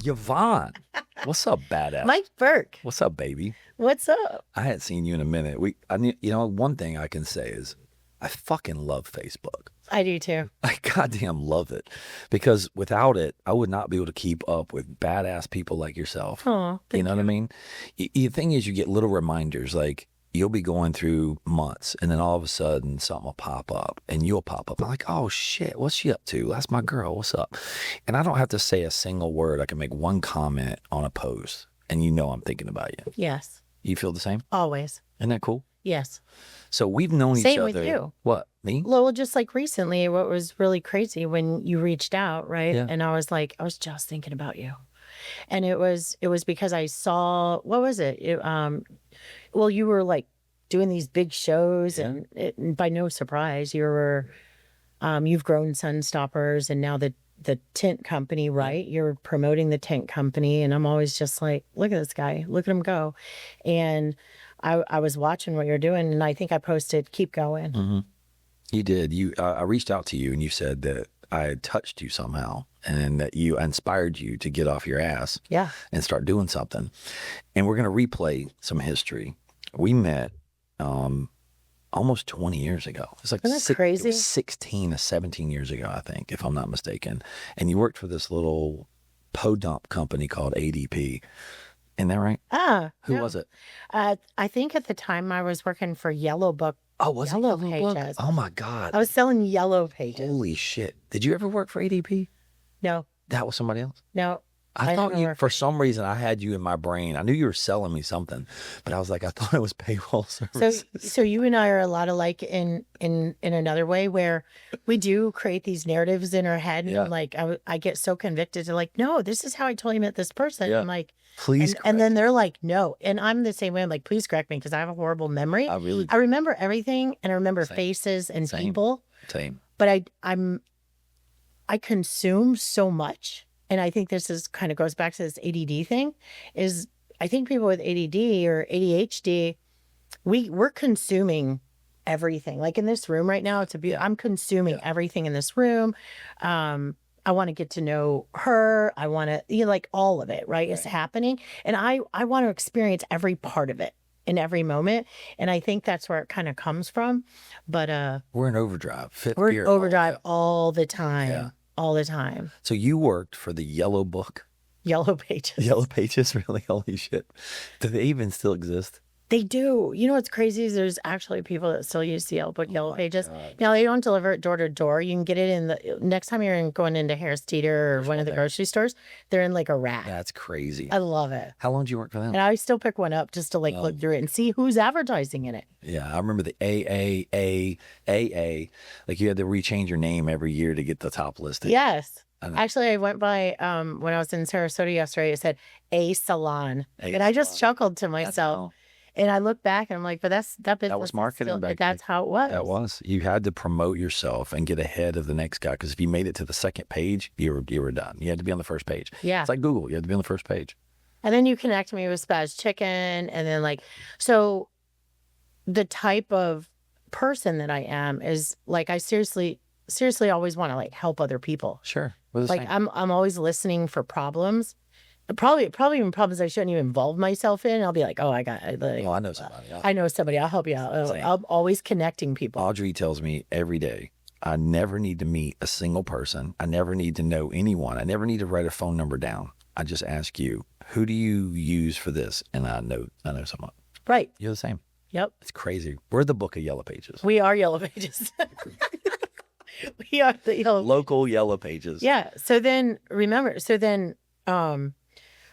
Yovonne, what's up, badass? Mike Burke. What's up, baby? What's up? I hadn't seen you in a minute. One thing I can say is I fucking love Facebook. I do too. I goddamn love it, because without it, I would not be able to keep up with badass people like yourself. Oh, you know what I mean? The thing is, you get little reminders, like you'll be going through months and then all of a sudden something will pop up and you'll pop up. I'm like, oh shit, what's she up to? That's my girl. What's up? And I don't have to say a single word. I can make one comment on a post and you know I'm thinking about you. Yes. You feel the same? Always. Isn't that cool? Yes. So we've known each other. Same with you. What, me? Well, just like recently, what was really crazy when you reached out, right? Yeah. And I was just thinking about you. And it was because I saw, what was it? Well, you were like doing these big shows, and by no surprise, you've grown Sunstoppers and now the tent company, right? You're promoting the tent company. And I'm always just like, look at this guy, look at him go. And I was watching what you're doing, and I think I posted, keep going. Mm-hmm. You did. I reached out to you and you said that I had touched you somehow and that you inspired you to get off your ass and start doing something. And we're going to replay some history. We met almost 20 years ago. It's like crazy? It was 16 to 17 years ago, I think, if I'm not mistaken. And you worked for this little podunk company called ADP. Isn't that right? Who was it? I think at the time I was working for Yellow Book. Oh, was Yellow it Yellow Pages? Book? Oh my God. I was selling Yellow Pages. Holy shit. Did you ever work for ADP? No. That was somebody else? No. I thought you, for some reason, I had you in my brain. I knew you were selling me something, but I was like, I thought it was payroll services. So you and I are a lot alike in another way, where we do create these narratives in our head. And like, I get so convicted to like, no, this is how I totally met this person. Yeah. I'm like, please. And then they're like, no. And I'm the same way. I'm like, please correct me, because I have a horrible memory. I remember everything, and I remember faces and people. Same. But I consume so much. And I think this is kind of goes back to this ADD thing, is I think people with ADD or ADHD, we're consuming everything. Like in this room right now, I'm consuming everything in this room. I want to get to know her. I want to, like all of it, right? It's happening. And I want to experience every part of it in every moment. And I think that's where it kind of comes from. But we're in overdrive. We're in overdrive all the time. Yeah. All the time. So you worked for the Yellow Book? Yellow Pages. Yellow Pages? Really? Holy shit. Do they even still exist? They do. You know what's crazy is there's actually people that still use the Yellow Book, Yellow Pages. God. Now, they don't deliver it door to door. You can get it in the next time you're going into Harris Teeter or one of the grocery stores, they're in like a rack. That's crazy. I love it. How long did you work for them? And I still pick one up just to like look through it and see who's advertising in it. Yeah, I remember the AA. Like you had to rechange your name every year to get the top listing. Yes. Actually, I went by, when I was in Sarasota yesterday, it said A Salon. And I just chuckled to myself. And I look back and I'm like, but that was marketing back then. That's how it was. That was. You had to promote yourself and get ahead of the next guy, because if you made it to the second page, you were done. You had to be on the first page. Yeah. It's like Google. You had to be on the first page. And then you connect me with Spaz Chicken. And then so the type of person that I am is like, I seriously always want to like help other people. Sure. Like I'm always listening for problems. Probably even problems I shouldn't even involve myself in. I'll be like, oh, I know somebody. I know somebody. I'll help you out. I'm always connecting people. Audrey tells me every day, I never need to meet a single person. I never need to know anyone. I never need to write a phone number down. I just ask you, who do you use for this? And I know someone. Right. You're the same. Yep. It's crazy. We're the Book of Yellow Pages. We are Yellow Pages. We are the local Yellow Pages. Yeah. So then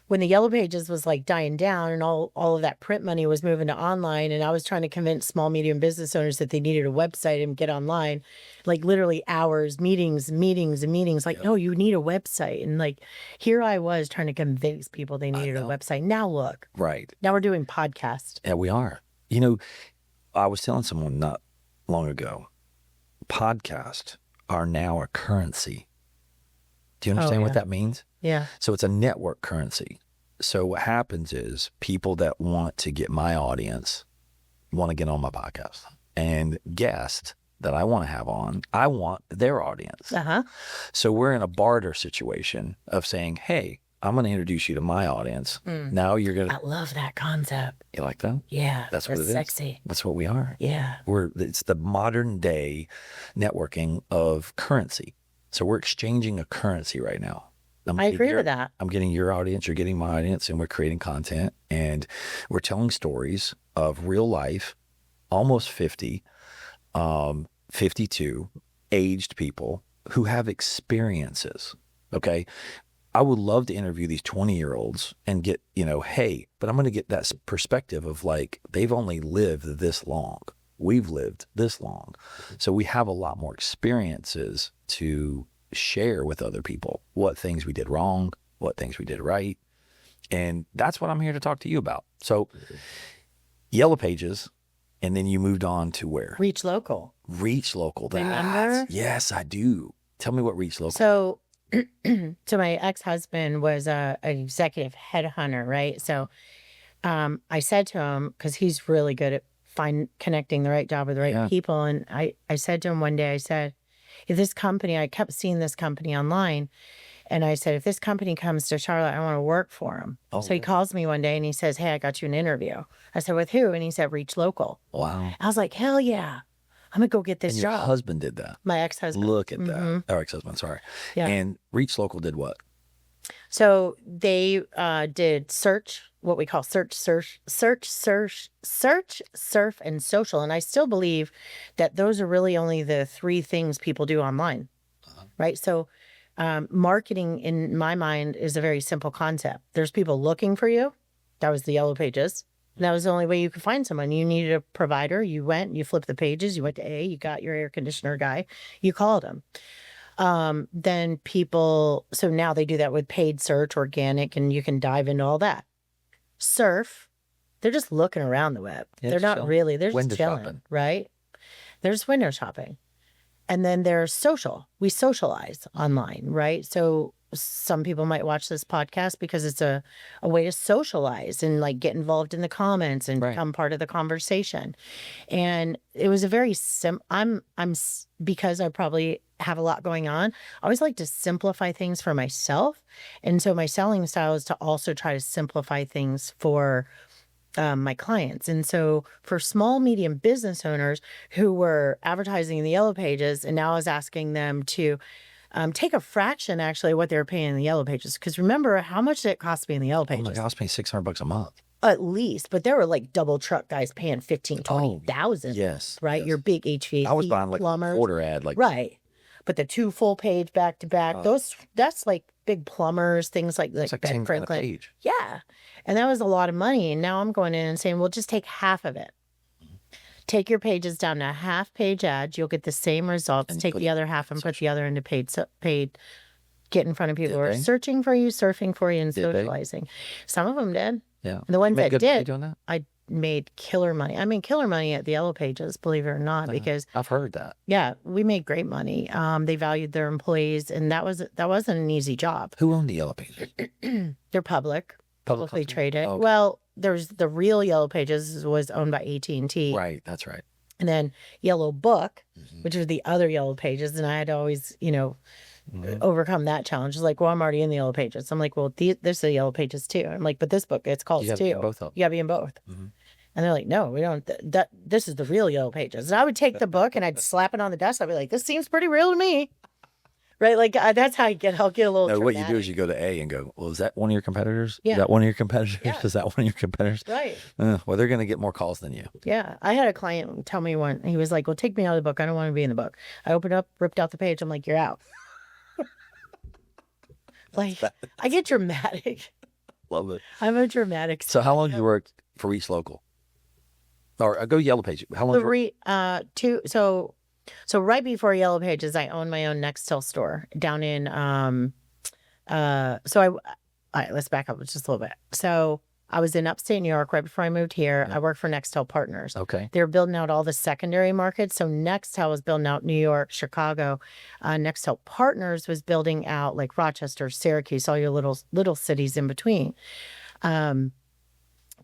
when the Yellow Pages was like dying down and all of that print money was moving to online, and I was trying to convince small, medium business owners that they needed a website and get online, like literally hours, meetings. Like, no, you need a website. And like, here I was trying to convince people they needed a website. Now look. Right. Now we're doing podcasts. Yeah, we are. You know, I was telling someone not long ago, podcasts are now a currency. Do you understand what that means? Yeah. So it's a network currency. So what happens is people that want to get my audience want to get on my podcast, and guests that I want to have on, I want their audience. Uh-huh. So we're in a barter situation of saying, hey, I'm going to introduce you to my audience. Now you're going I to, love that concept. you like that? Yeah. That's what it is. Sexy. That's what we are. Yeah. It's the modern day networking of currency. So we're exchanging a currency right now. I agree with that. I'm getting your audience, you're getting my audience, and we're creating content and we're telling stories of real life, almost 50, 52, aged people who have experiences. Okay. I would love to interview these 20-year-olds and get, hey, but I'm going to get that perspective of like, they've only lived this long. We've lived this long. So we have a lot more experiences to share with other people, what things we did wrong, what things we did right. And that's what I'm here to talk to you about. So Yellow Pages, and then you moved on to where? Reach Local. Reach Local. Remember? Yes, I do. Tell me what Reach Local. So, so my ex-husband was an executive headhunter, right? So I said to him, because he's really good at connecting the right job with the right people. And I said to him one day, I said, if this company, I kept seeing this company online. And I said, if this company comes to Charlotte, I want to work for them. Oh. So he calls me one day and he says, hey, I got you an interview. I said, with who? And he said, Reach Local. Wow. I was like, hell yeah. I'm going to go get this And job. your husband did that. My ex-husband. Look at that. Or ex-husband, sorry. Yeah. And Reach Local did what? So they did search, what we call search, surf, and social. And I still believe that those are really only the three things people do online, right? So marketing, in my mind, is a very simple concept. There's people looking for you. That was the Yellow Pages. And that was the only way you could find someone. You needed a provider. You went, you flipped the pages. You went to A. You got your air conditioner guy. You called him. Then people, so now they do that with paid search, organic, and you can dive into all that. Surf, they're just looking around the web. Yeah, they're not really, they're just window chilling, shopping. right? There's window shopping. And then there's social. We socialize online, right? So some people might watch this podcast because it's a way to socialize and like get involved in the comments and become part of the conversation. And it was a very because I probably have a lot going on, I always like to simplify things for myself. And so my selling style is to also try to simplify things for my clients. And so for small, medium business owners who were advertising in the Yellow Pages, and now I was asking them to take a fraction, actually, what they were paying in the Yellow Pages. Because remember, how much did it cost me in the Yellow Pages? Oh my God, I was paying $600 a month. At least. But there were like double truck guys paying 15, 20,000. Yes. Right? Yes. Your big HVAC I was buying like plumbers. a quarter ad. Like, right. But the 2 full page back to back, that's like big plumbers, things like it's like Ben 10 grand a Franklin. page. Yeah. And that was a lot of money. And now I'm going in and saying, well, just take half of it. Take your pages down to a half-page ad. You'll get the same results. Take the other half and put the other into paid. Get in front of people who are searching for you, surfing for you, and socializing. Some of them did. Yeah. The ones that did, doing that? I made killer money. I made killer money at the Yellow Pages, believe it or not, because I've heard that. yeah, we made great money. They valued their employees, and that wasn't an easy job. Who owned the Yellow Pages? They're publicly traded. Oh, okay. Well, there's the real Yellow Pages was owned by AT&T. Right, that's right. And then Yellow Book, which are the other Yellow Pages, and I had to always, overcome that challenge. It's like, well, I'm already in the Yellow Pages. I'm like, well, there's the Yellow Pages too. I'm like, but this book, it's called You gotta be in both of them. You gotta be in both. And they're like, no, we don't. This is the real Yellow Pages. And I would take the book and I'd slap it on the desk. I'd be like, this seems pretty real to me. Right? Like, that's how I'll get a little No, what you dramatic. do is you go to A and go, well, is that one of your competitors? Yeah. Is that one of your competitors? Yeah. Is that one of your competitors? Right. Well, they're going to get more calls than you. Yeah. I had a client tell me one, he was like, well, take me out of the book. I don't want to be in the book. I opened up, ripped out the page. I'm like, you're out. Like, I get dramatic. Love it. I'm a dramatic. So how long did you work for Reach Local? Or go Yellow Page. How long? So right before Yellow Pages, I owned my own Nextel store down in all right, let's back up just a little bit. So I was in upstate New York right before I moved here. Yeah. I worked for Nextel Partners. Okay. They were building out all the secondary markets. So Nextel was building out New York, Chicago. Nextel Partners was building out like Rochester, Syracuse, all your little cities in between.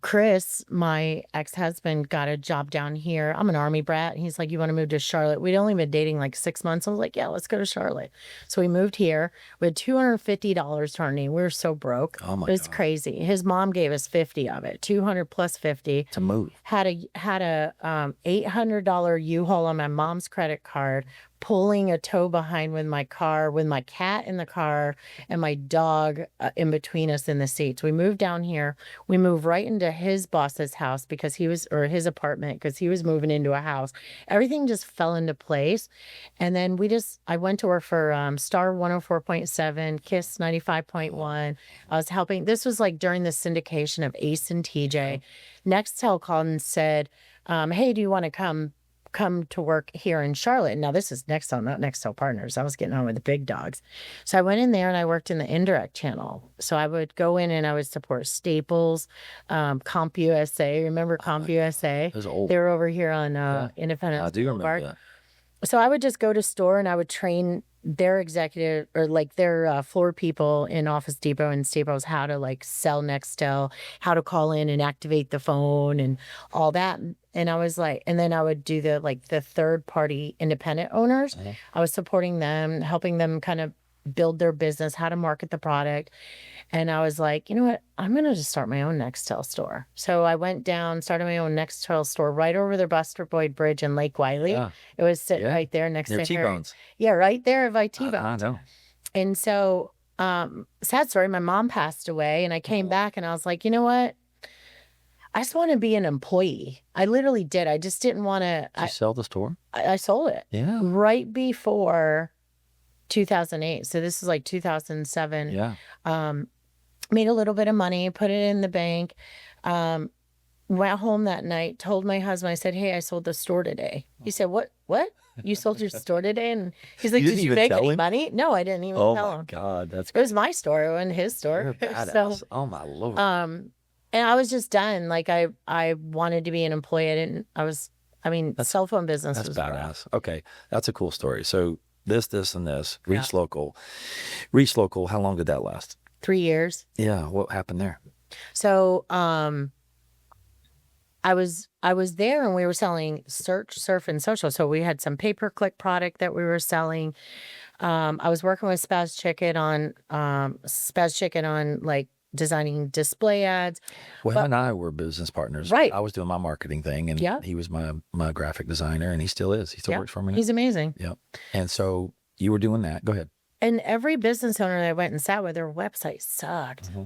Chris, my ex-husband, got a job down here. I'm an Army brat. He's like, you want to move to Charlotte? We'd only been dating like 6 months. I was like, yeah, let's go to Charlotte. So we moved here. We had $250 to our name. We were so broke. Oh my It was God. crazy. His mom gave us 50 of it, 200 plus 50. To move. Had a $800 U-Haul on my mom's credit card, pulling a tow behind with my car, with my cat in the car and my dog in between us in the seats. We moved down here. We moved right into his boss's house because he was, or his apartment, because he was moving into a house. Everything just fell into place. And then I went to work for Star 104.7, Kiss 95.1. I was helping. This was like during the syndication of Ace and TJ. Nextel called and said, hey, do you want to come to work here in Charlotte? Now this is Nextel, not Nextel Partners. I was getting on with the big dogs. So I went in there and I worked in the indirect channel. So I would go in and I would support Staples, CompUSA. Remember CompUSA? Those are old. They were over here on Independence I do remember Boulevard. that. So I would just go to store and I would train their executive or like their floor people in Office Depot and Staples how to like sell Nextel, how to call in and activate the phone and all that. And I was like, and then I would do the third party independent owners. I was supporting them, helping them kind of build their business, how to market the product. And I was like, you know what? I'm going to just start my own Nextel store. So I went down, started my own Nextel store right over the Buster Boyd Bridge in Lake Wiley. Yeah. It was sitting Yeah. right there next Near to Harry. T-Bones. Yeah, right there by T-Bone. I know. And so, sad story, my mom passed away and I came back and I was like, you know what? I just want to be an employee. I literally did. I just didn't want to. Did you sell the store? I sold it Yeah. right before 2008. So this is like 2007. Yeah. Made a little bit of money, put it in the bank. Went home that night, told my husband, I said, hey, I sold the store today. He said, what? You sold your store today? And he's like, You did didn't you even make tell any him? money? No, I didn't even Oh tell my him. God, that's It was my store. It wasn't his store. You're a badass. So, Oh my Lord. and I was just done. Like I wanted to be an employee. Cell phone business That's was rough. badass. Okay, that's a cool story. So this, and this. Reach local. Reach local. How long did that last? 3 years. Yeah. What happened there? So, I was there and we were selling search, surf, and social. So we had some pay-per-click product that we were selling. I was working with Spaz Chicken on like designing display ads. Well, him and I were business partners. Right. I was doing my marketing thing, and Yeah. he was my graphic designer, and he still is. He still Yeah. works for me now. He's amazing. Yep. And so you were doing that. Go ahead. And every business owner that I went and sat with, their website sucked. Mm-hmm.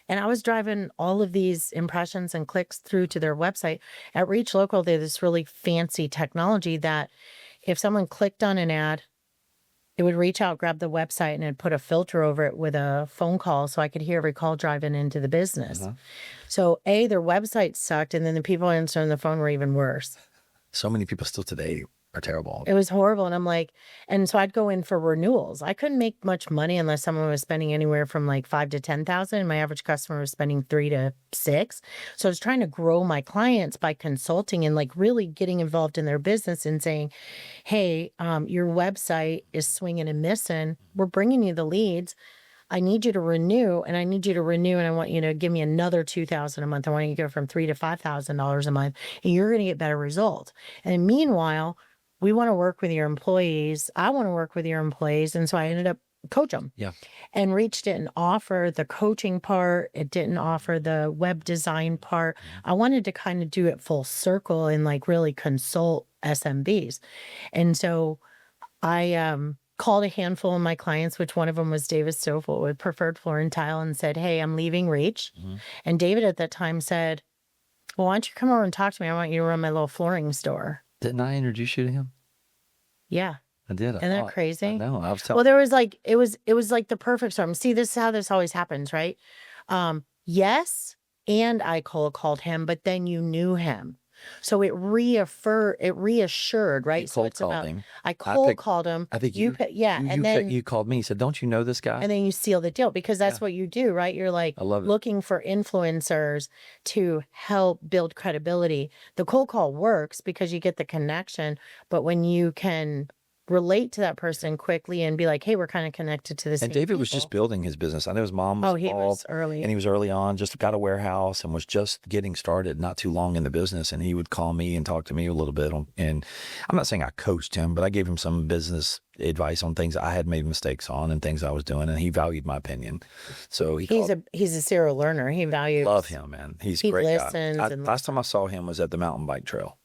And I was driving all of these impressions and clicks through to their website. At Reach Local, they have this really fancy technology that if someone clicked on an ad, it would reach out, grab the website, and it'd put a filter over it with a phone call so I could hear every call driving into the business. Uh-huh. So, their website sucked, and then the people answering the phone were even worse. So many people still today are terrible. It was horrible. And I'm like, and so I'd go in for renewals. I couldn't make much money unless someone was spending anywhere from like 5 to 10,000. My average customer was spending 3 to 6. So I was trying to grow my clients by consulting and like really getting involved in their business and saying, hey, your website is swinging and missing. We're bringing you the leads. I need you to renew, and I need you to renew, and I want you to give me another $2,000 a month. I want you to go from $3,000 to $5,000 a month, and you're going to get better results. And meanwhile, we want to work with your employees. I want to work with your employees. And so I ended up coach them. Yeah. And Reach didn't offer the coaching part. It didn't offer the web design part. I wanted to kind of do it full circle and like really consult SMBs. And so I called a handful of my clients, which one of them was David Stoffel with Preferred Floor and Tile, and said, hey, I'm leaving Reach. Mm-hmm. And David at that time said, well, why don't you come over and talk to me? I want you to run my little flooring store. Didn't I introduce you to him? Yeah. I did. Isn't that crazy? No, I was telling. Well, there was like, it was like the perfect storm. See, this is how this always happens, right? Yes. And I called him, but then you knew him. So it reassured, right? You So cold it's called about, him. I called him. I think you called me. You said, "Don't you know this guy?" and then you seal the deal because that's what you do, right? You're like I love it. looking for influencers to help build credibility. The cold call works because you get the connection, but when you can relate to that person quickly and be like, hey, we're kind of connected to the same And David was people. just building his business. I know his mom was Oh, he was involved, early. and he was early on, just got a warehouse and was just getting started, not too long in the business. And he would call me and talk to me a little bit. And I'm not saying I coached him, but I gave him some business advice on things I had made mistakes on and things I was doing. And he valued my opinion. So he's a serial learner. He values. Love him, man. He's a he great listens guy. and Last time I saw him was at the mountain bike trail.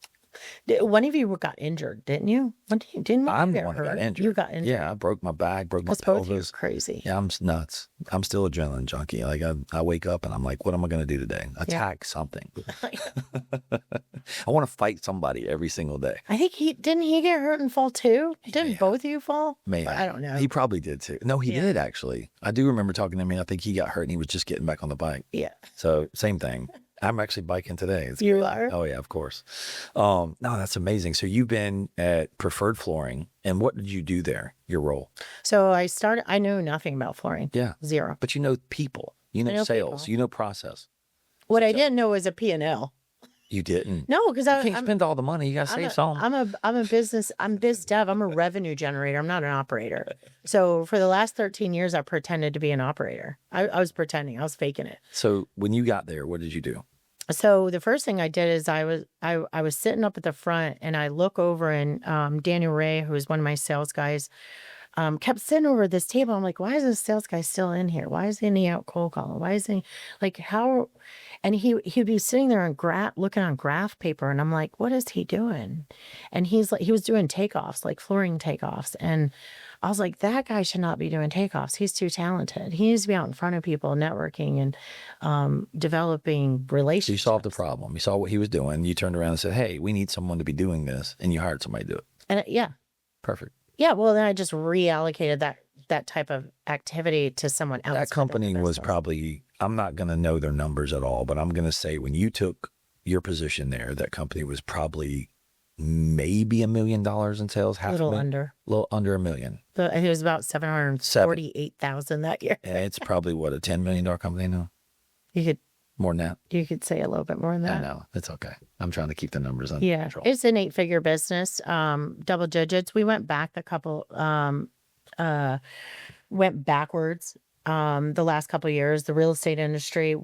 One of you got injured, didn't you? Didn't one I'm of the you one get who got hurt? injured. You got injured. Yeah, I broke my back, broke my That's both of you pelvis. crazy. Yeah, I'm nuts. I'm still adrenaline junkie. Like I wake up and I'm like, what am I going to do today? Attack something. I want to fight somebody every single day. I think didn't he get hurt and fall too? Didn't both of you fall? Maybe. I don't know. He probably did too. No, he did actually. I do remember talking to him, and I think he got hurt and he was just getting back on the bike. Yeah. So same thing. I'm actually biking today. You are? Oh yeah, of course. No, that's amazing. So you've been at Preferred Flooring, and what did you do there? Your role? So I know nothing about flooring. Yeah. Zero. But you know people. You know sales. People. You know process. What I didn't know was a P&L. You didn't? No, because You can't spend all the money. You got to save some. I'm a business. I'm biz dev. I'm a revenue generator. I'm not an operator. So for the last 13 years, I pretended to be an operator. I was pretending. I was faking it. So when you got there, what did you do? So the first thing I did is I was sitting up at the front and I look over and Daniel Ray, who was one of my sales guys, kept sitting over at this table. I'm like, why is this sales guy still in here? Why isn't he out cold calling? Why isn't he like how? And he'd be sitting there on looking on graph paper, and I'm like, what is he doing? And he's like, he was doing takeoffs, like flooring takeoffs, and I was like, that guy should not be doing takeoffs. He's too talented. He needs to be out in front of people, networking and developing relationships. So you solved the problem. You saw what he was doing. You turned around and said, hey, we need someone to be doing this. And you hired somebody to do it. And yeah. Perfect. Yeah. Well, then I just reallocated that type of activity to someone else. That company was probably, I'm not going to know their numbers at all, but I'm going to say when you took your position there, that company was probably maybe $1 million in sales. A little under $1 million. But it was about 748,000 that year. And it's probably what, a $10 million company now? You could more than that. You could say a little bit more than that. I know. It's okay. I'm trying to keep the numbers under control. It's an 8-figure business, double digits. We went back went backwards the last couple of years, the real estate industry.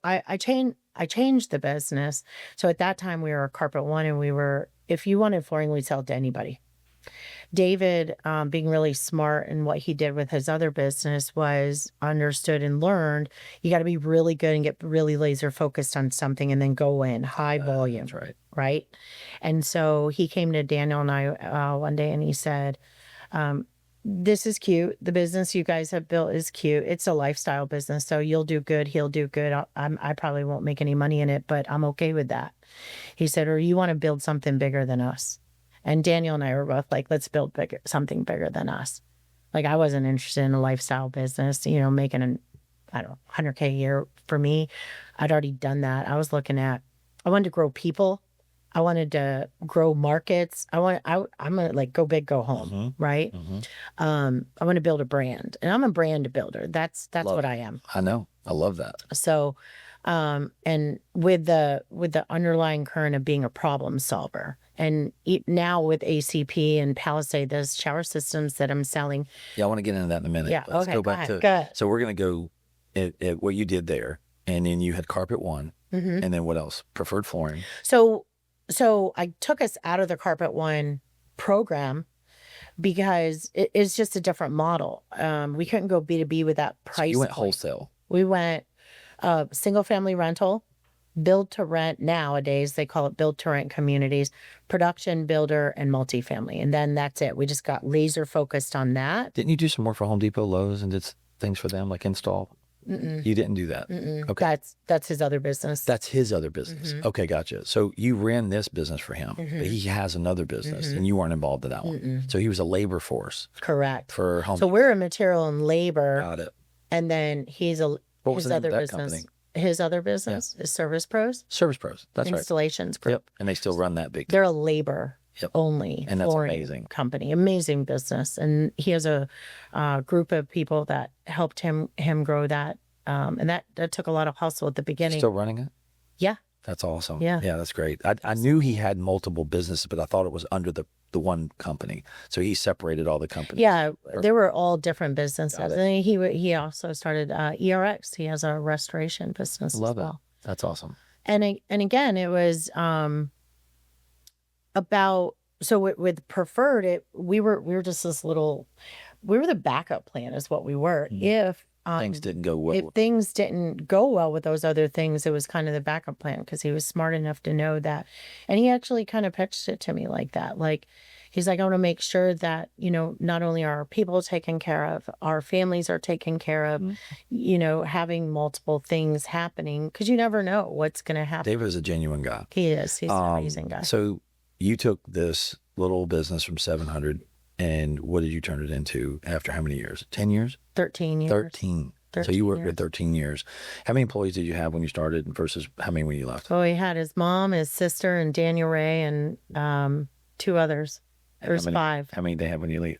I changed the business. So at that time we were Carpet One, and if you wanted flooring, we'd sell it to anybody. David, being really smart in what he did with his other business, was understood and learned you got to be really good and get really laser focused on something and then go in high volume. That's right. Right. And so he came to Daniel and I one day and he said, this is cute. The business you guys have built is cute. It's a lifestyle business. So you'll do good. He'll do good. I probably won't make any money in it, but I'm okay with that. He said, or you want to build something bigger than us. And Daniel and I were both like, let's build something bigger than us. Like, I wasn't interested in a lifestyle business, making $100K a year for me. I'd already done that. I wanted to grow people. I wanted to grow markets. I'm going to like go big, go home. Right. I want to build a brand, and I'm a brand builder. That's what I am. I know. I love that. So, and with the underlying current of being a problem solver. And now with ACP and Palisade, those shower systems that I'm selling. Yeah, I want to get into that in a minute. Yeah, Let's go back to. So we're going to go at what you did there, and then you had Carpet One, and then what else? Preferred Flooring. So I took us out of the Carpet One because it's just a different model. We couldn't go B2B with that price. So you went point. wholesale. We went single family rental. Build to rent, nowadays they call it build to rent communities, production, builder, and multifamily. And then that's it. We just got laser focused on that. Didn't you do some more for Home Depot, Lowe's, and did things for them like install? You didn't do that. Okay. That's his other business. That's his other business. Okay, gotcha. So you ran this business for him, but he has another business, and you weren't involved in that one. So he was a labor force. Correct. For Home. So we're a material and labor. Got it. And then he's his other business. Company? His other business is Service Pros. Service Pros. That's right. Installations group. Yep. And they still run that big. They're a labor only and that's amazing company. Amazing business. And he has a group of people that helped him grow that. And that took a lot of hustle at the beginning. Still running it? Yeah. That's awesome. Yeah. Yeah, that's great. I knew he had multiple businesses, but I thought it was under the the one company. So he separated all the companies. Yeah, they were all different businesses. Got it. And he also started ERX. He has a restoration business Love as well. it. That's awesome. And again, it was about, so with Preferred, we were just this little, we were the backup plan is what we were. If Things didn't go well. if things didn't go well with those other things, it was kind of the backup plan because he was smart enough to know that. And he actually kind of pitched it to me like that. Like, he's like, I want to make sure that, not only are our people taken care of, our families are taken care of, having multiple things happening because you never know what's going to happen. David is a genuine guy. He is. He's an amazing guy. So you took this little business from 700 and what did you turn it into after how many years? 10 years? 13 years. 13. So you worked for 13 years. How many employees did you have when you started versus how many when you left? Oh, he had his mom, his sister, and Daniel Ray, and 2 others. There's 5. How many did they have when you leave?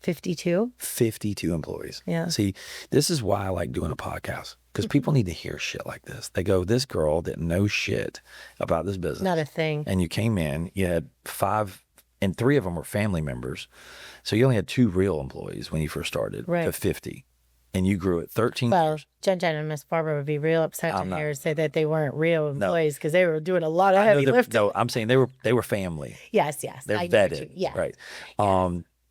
52. 52 employees. Yeah. See, this is why I like doing a podcast because people need to hear shit like this. They go, this girl didn't know shit about this business. Not a thing. And you came in, you had 5, and 3 of them were family members. So you only had 2 real employees when you first started to 50. And you grew at 13 years. Jen and Miss Barbara would be real upset to hear say that they weren't real employees because they were doing a lot of heavy lifting. No, I'm saying they were family. Yes. They're vetted. Yeah. Right. Yeah.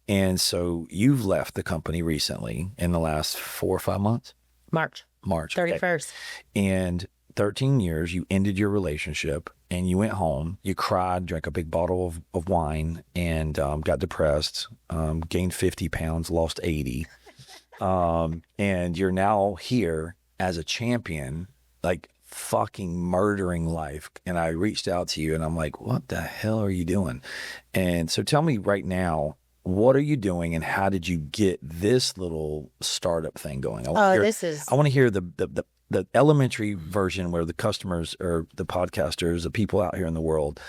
And so you've left the company recently in the last 4 or 5 months? March 31st. Okay. And 13 years, you ended your relationship and you went home, you cried, drank a big bottle of wine and got depressed, gained 50 pounds, lost 80. And you're now here as a champion, like fucking murdering life. And I reached out to you and I'm like, what the hell are you doing? And so tell me right now, what are you doing and how did you get this little startup thing going? I want to hear the elementary version where the customers or the podcasters, the people out here in the world,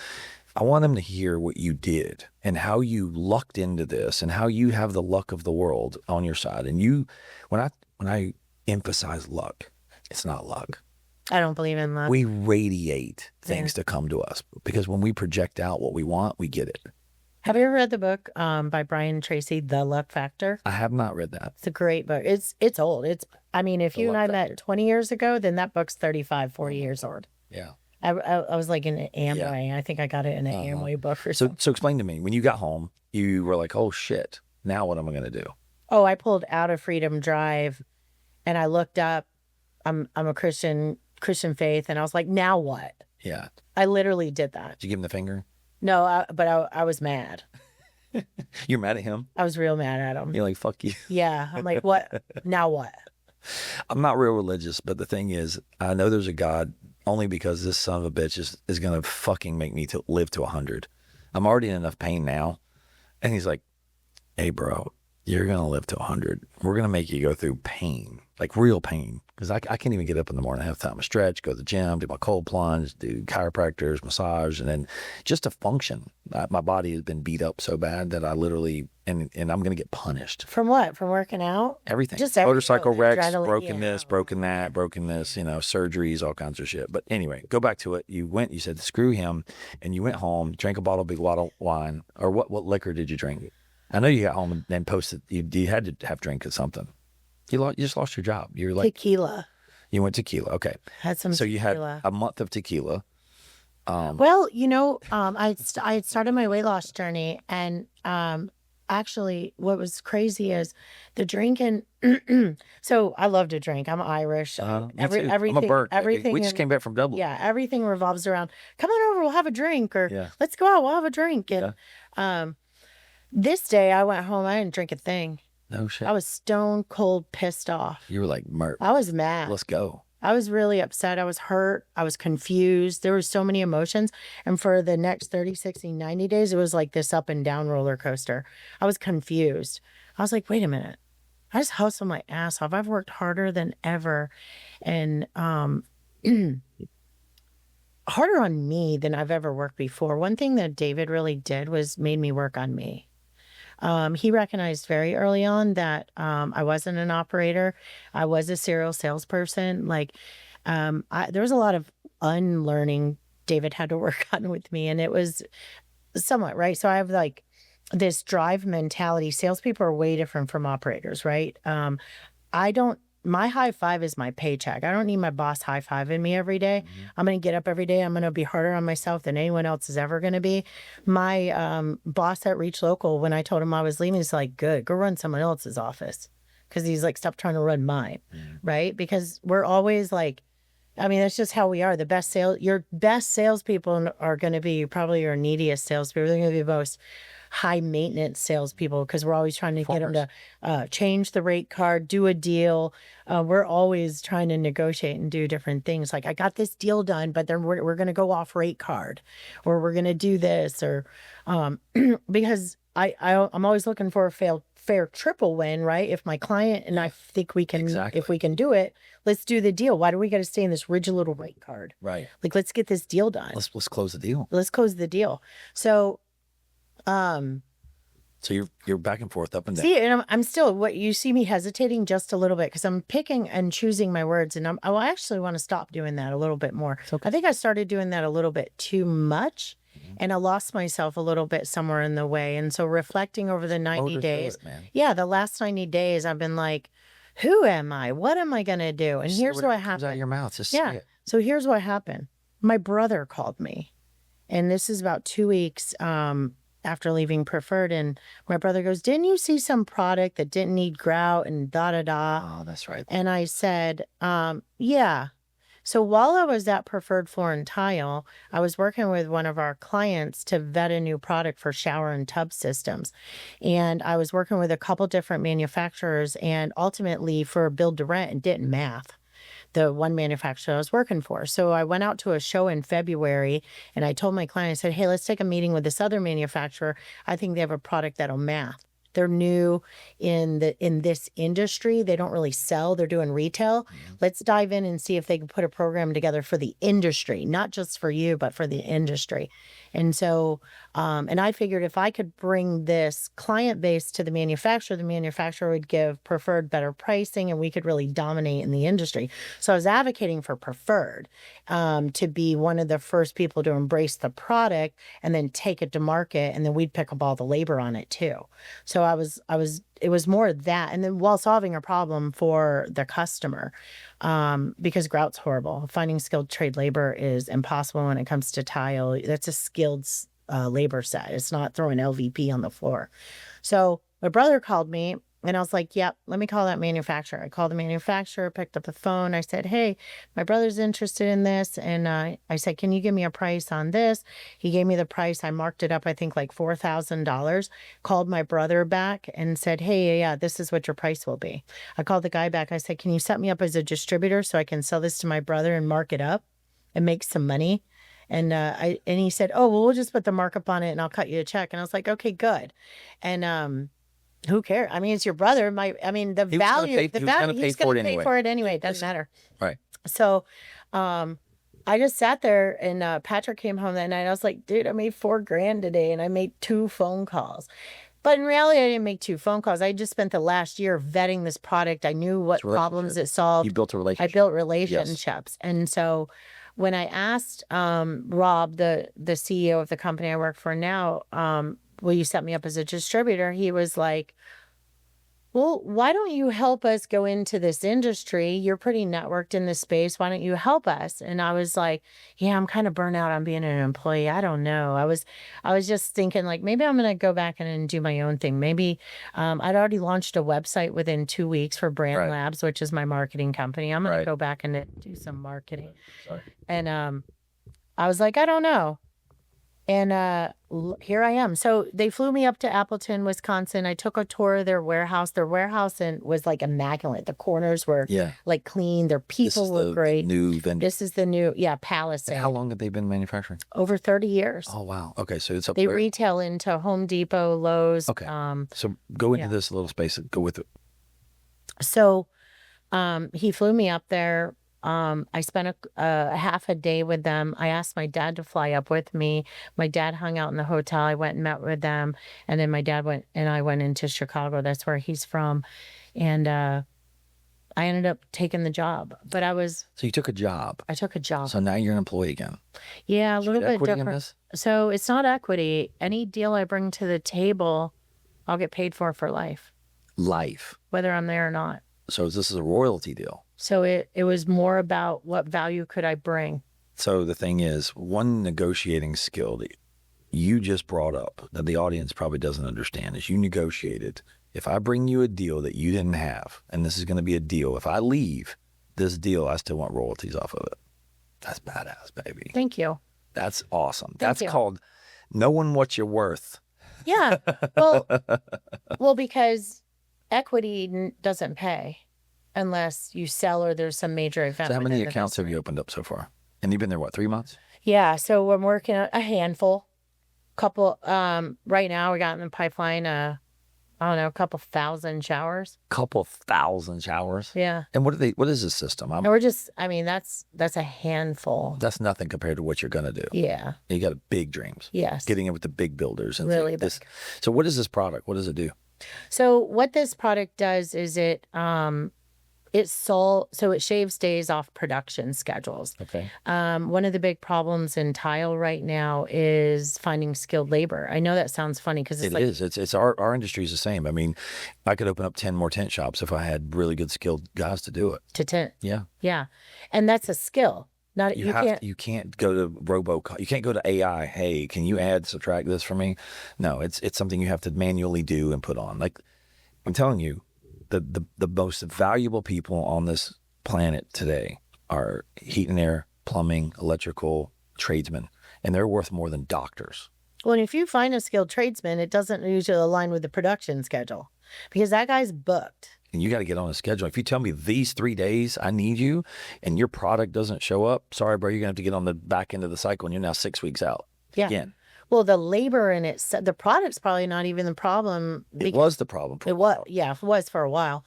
I want them to hear what you did and how you lucked into this and how you have the luck of the world on your side. And you, when I emphasize luck, it's not luck. I don't believe in luck. We radiate things to come to us because when we project out what we want, we get it. Have you ever read the book by Brian Tracy, The Luck Factor? I have not read that. It's a great book. It's old. If you and I met 20 years ago, then that book's 35, 40 years old. Yeah. I was like in an Amway. Yeah. I think I got it in an Amway book or something. So explain to me, when you got home, you were like, oh shit, now what am I going to do? Oh, I pulled out of Freedom Drive and I looked up, I'm a Christian faith. And I was like, now what? Yeah. I literally did that. Did you give him the finger? No, but I was mad. You're mad at him? I was real mad at him. You're like, fuck you. Yeah. I'm like, what? Now what? I'm not real religious, but the thing is, I know there's a God only because this son of a bitch is going to fucking make me to live to 100. I'm already in enough pain now. And he's like, hey, bro, you're going to live to 100. We're going to make you go through pain, like real pain. Because I can't even get up in the morning, have time to stretch, go to the gym, do my cold plunge, do chiropractors, massage, and then just to function. My body has been beat up so bad that I literally, and I'm going to get punished. From what? From working out? Everything. Just motorcycle wrecks, adrenaline, broken this, broken that, surgeries, all kinds of shit. But anyway, go back to it. You said, screw him, and you went home, drank a big bottle of wine, or what liquor did you drink? I know you got home and then posted, you had to have drink of something. You just lost your job. You're like tequila. You went tequila. Okay. Had some. So tequila. You had a month of tequila. Well, I had started my weight loss journey, and actually, what was crazy is the drinking. So I love to drink. I'm Irish. Everything. I'm a Burke. Everything. We just came back from Dublin. Yeah, everything revolves around. Come on over. We'll have a drink, or let's go out. We'll have a drink. And this day I went home. I didn't drink a thing. No shit. I was stone cold pissed off. You were like, Mert. I was mad. Let's go. I was really upset. I was hurt. I was confused. There were so many emotions. And for the next 30, 60, 90 days, it was like this up and down roller coaster. I was confused. I was like, wait a minute. I just hustled my ass off. I've worked harder than ever. And harder on me than I've ever worked before. One thing that David really did was made me work on me. He recognized very early on that I wasn't an operator. I was a serial salesperson. There was a lot of unlearning David had to work on with me. And it was somewhat, right? So I have like this drive mentality. Salespeople are way different from operators, right? I don't, my high five is my paycheck. I don't need my boss high fiving me every day. I'm going to get up every day. I'm going to be harder on myself than anyone else is ever going to be. My boss at Reach Local, when I told him I was leaving, he's like, good, go run someone else's office. Because he's like, stop trying to run mine, right? Because we're always like, I mean, that's just how we are. Your best salespeople are going to be probably your neediest salespeople. They're going to be the most high maintenance salespeople because we're always trying to get them to change the rate card, do a deal. We're always trying to negotiate and do different things. Like, I got this deal done, but then we're going to go off rate card, or we're going to do this, or because I'm always looking for a fair triple win, right? If my client and I think we can, if we can do it, let's do the deal. Why do we got to stay in this rigid little rate card? Right. Like, let's get this deal done. Let's close the deal. Let's close the deal. So, so you're back and forth, up and down. see, and I'm still, what you see me hesitating just a little bit because I'm picking and choosing my words, and I actually want to stop doing that a little bit more. Okay. I think I started doing that a little bit too much, and I lost myself a little bit somewhere in the way. And so reflecting over the 90 days, the last 90 days, I've been like, who am I? What am I going to do? And here's what happened. Comes out of your mouth. Just say it. So here's what happened. My brother called me, and this is about 2 weeks after leaving Preferred, and my brother goes, didn't you see some product that didn't need grout and da-da-da? Oh, that's right. And I said, yeah. So while I was at Preferred Floor and Tile, I was working with one of our clients to vet a new product for shower and tub systems. And I was working with a couple different manufacturers, and ultimately for build to rent, it didn't math, the one manufacturer I was working for. So I went out to a show in February, and I told my client, I said, hey, let's take a meeting with this other manufacturer. I think they have a product that'll math. They're new in this industry. They don't really sell. They're doing retail. Let's dive in and see if they can put a program together for the industry, not just for you, but for the industry. And so, and I figured if I could bring this client base to the manufacturer would give Preferred better pricing, and we could really dominate in the industry. So I was advocating for Preferred to be one of the first people to embrace the product and then take it to market, and then we'd pick up all the labor on it too. So it was more of that. And then while solving a problem for the customer, because grout's horrible. Finding skilled trade labor is impossible when it comes to tile. That's a skilled labor set. It's not throwing LVP on the floor. So my brother called me, and I was like, yep, let me call that manufacturer. I called the manufacturer, picked up the phone. I said, hey, my brother's interested in this. And I said, can you give me a price on this? He gave me the price. I marked it up, I think like $4,000. Called my brother back and said, hey, yeah, this is what your price will be. I called the guy back. I said, can you set me up as a distributor so I can sell this to my brother and mark it up and make some money? And he said, oh, well, we'll just put the markup on it and I'll cut you a check. And I was like, okay, good. And who cares? I mean, it's your brother. The value, he's going to pay for it anyway. It doesn't matter. Right. So, I just sat there, and Patrick came home that night. I was like, dude, I made $4,000 today, and I made 2 phone calls. But in reality, I didn't make 2 phone calls. I just spent the last year vetting this product. I knew what problems it solved. You built a relationship. I built relationships. Yes. And so when I asked Rob, the CEO of the company I work for now, will you set me up as a distributor? He was like, well, why don't you help us go into this industry? You're pretty networked in this space. Why don't you help us? And I was like, yeah, I'm kind of burnt out on being an employee. I don't know. I was just thinking like, maybe I'm going to go back and do my own thing. Maybe I'd already launched a website within 2 weeks for Brand Labs, which is my marketing company. I'm going to go back and do some marketing. And I was like, I don't know. And here I am. So they flew me up to Appleton, Wisconsin. I took a tour of their warehouse. Their warehouse was like immaculate. The corners were like clean. Their people were great. New vendor. This is the new, Palisade. How long have they been manufacturing? Over 30 years. Oh, wow. Okay. So it's up They there. retail into Home Depot, Lowe's. Okay. So go into this little space and go with it. So he flew me up there. I spent a half a day with them. I asked my dad to fly up with me. My dad hung out in the hotel. I went and met with them. And then my dad went and I went into Chicago. That's where he's from. And I ended up taking the job, but So you took a job. I took a job. So now you're an employee again. Yeah, a little bit Equity in different. this? So it's not equity. Any deal I bring to the table, I'll get paid for life, Life. whether I'm there or not. So this is a royalty deal. So it was more about what value could I bring. So the thing is, one negotiating skill that you just brought up that the audience probably doesn't understand is you negotiated. If I bring you a deal that you didn't have, and this is going to be a deal, if I leave this deal, I still want royalties off of it. That's badass, baby. Thank you. That's awesome. Thank That's you. called knowing what you're worth. Yeah. Well, because equity doesn't pay unless you sell or there's some major event. So how many within the accounts have business. you opened up so far? And you've been there, what, 3 months? Yeah. So I'm working on a handful, couple. Right now we got in the pipeline. I don't know, a couple thousand showers. Couple thousand showers. Yeah. And what is this system? And we're just. I mean, that's a handful. That's nothing compared to what you're going to do. Yeah. You got big dreams. Yes. Getting in with the big builders. And Really this. big. So what is this product? What does it do? So what this product does is it shaves days off production schedules. Okay. One of the big problems in tile right now is finding skilled labor. I know that sounds funny because it's It is. It's our industry is the same. I mean, I could open up 10 more tent shops if I had really good skilled guys to do it. to tent. Yeah. Yeah, and that's a skill. Not you can't. You can't go to you can't go to AI, hey, can you subtract this for me? No, it's something you have to manually do and put on. Like I'm telling you, the most valuable people on this planet today are heat and air, plumbing, electrical, tradesmen, and they're worth more than doctors. Well, and if you find a skilled tradesman, it doesn't usually align with the production schedule because that guy's booked. And you got to get on a schedule. If you tell me these 3 days I need you and your product doesn't show up, sorry, bro, you're going to have to get on the back end of the cycle and you're now 6 weeks out. Yeah. Again. Well, the labor in it, the product's probably not even the problem. It was the problem. It was, yeah, it was for a while.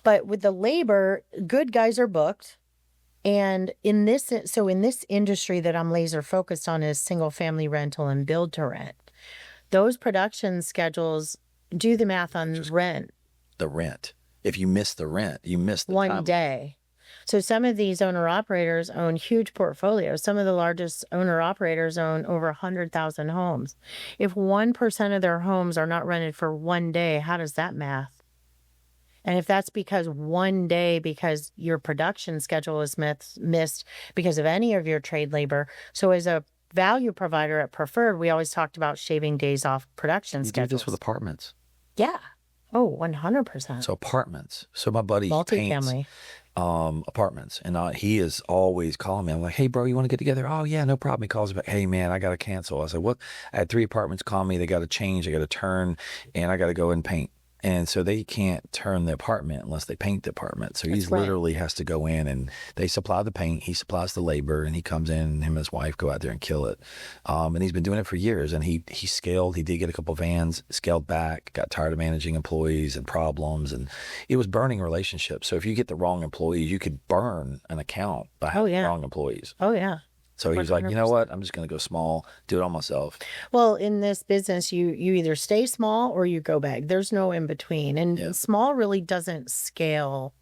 But with the labor, good guys are booked. And in this industry that I'm laser focused on is single family rental and build to rent. Those production schedules, do the math on rent. The rent. If you miss the rent, you miss the one time. day. So some of these owner operators own huge portfolios. Some of the largest owner operators own over 100,000 homes. If 1% of their homes are not rented for 1 day, how does that math? And if that's because 1 day, because your production schedule is missed because of any of your trade labor. So as a value provider at Preferred, we always talked about shaving days off production You schedules. do this with apartments. Yeah. Oh, 100%. So apartments. So my buddy paints Multifamily. apartments, and he is always calling me. I'm like, hey, bro, you want to get together? Oh, yeah, no problem. He calls me back. Hey, man, I got to cancel. I said, what? I had 3 apartments call me. They got to change. They got to turn, and I got to go and paint. And so they can't turn the apartment unless they paint the apartment. So he That's right. literally has to go in and they supply the paint. He supplies the labor and he comes in and him and his wife go out there and kill it. And he's been doing it for years. And he scaled. He did get a couple vans, scaled back, got tired of managing employees and problems. And it was burning relationships. So if you get the wrong employees, you could burn an account by having the wrong employees. Oh, yeah. So he was like, you know what? I'm just going to go small, do it all myself. Well, in this business, you either stay small or you go big. There's no in between. And small really doesn't scale.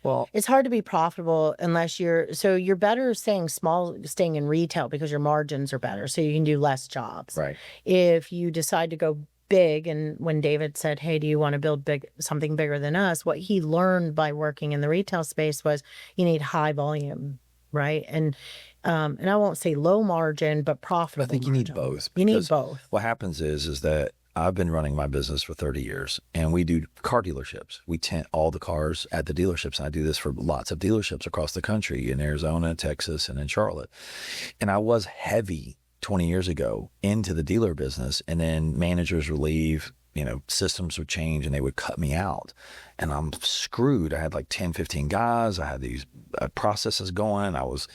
Well, it's hard to be profitable unless you're better staying small, staying in retail because your margins are better. So you can do less jobs. Right. If you decide to go big, and when David said, hey, do you want to build something bigger than us? What he learned by working in the retail space was you need high volume. Right. And I won't say low margin, but profitable. I think you need both. You need both. What happens is that I've been running my business for 30 years and we do car dealerships. We tent all the cars at the dealerships. And I do this for lots of dealerships across the country in Arizona, Texas, and in Charlotte. And I was heavy 20 years ago into the dealer business, and then managers would leave, systems would change and they would cut me out and I'm screwed. I had like 10, 15 guys. I had these processes going. I was,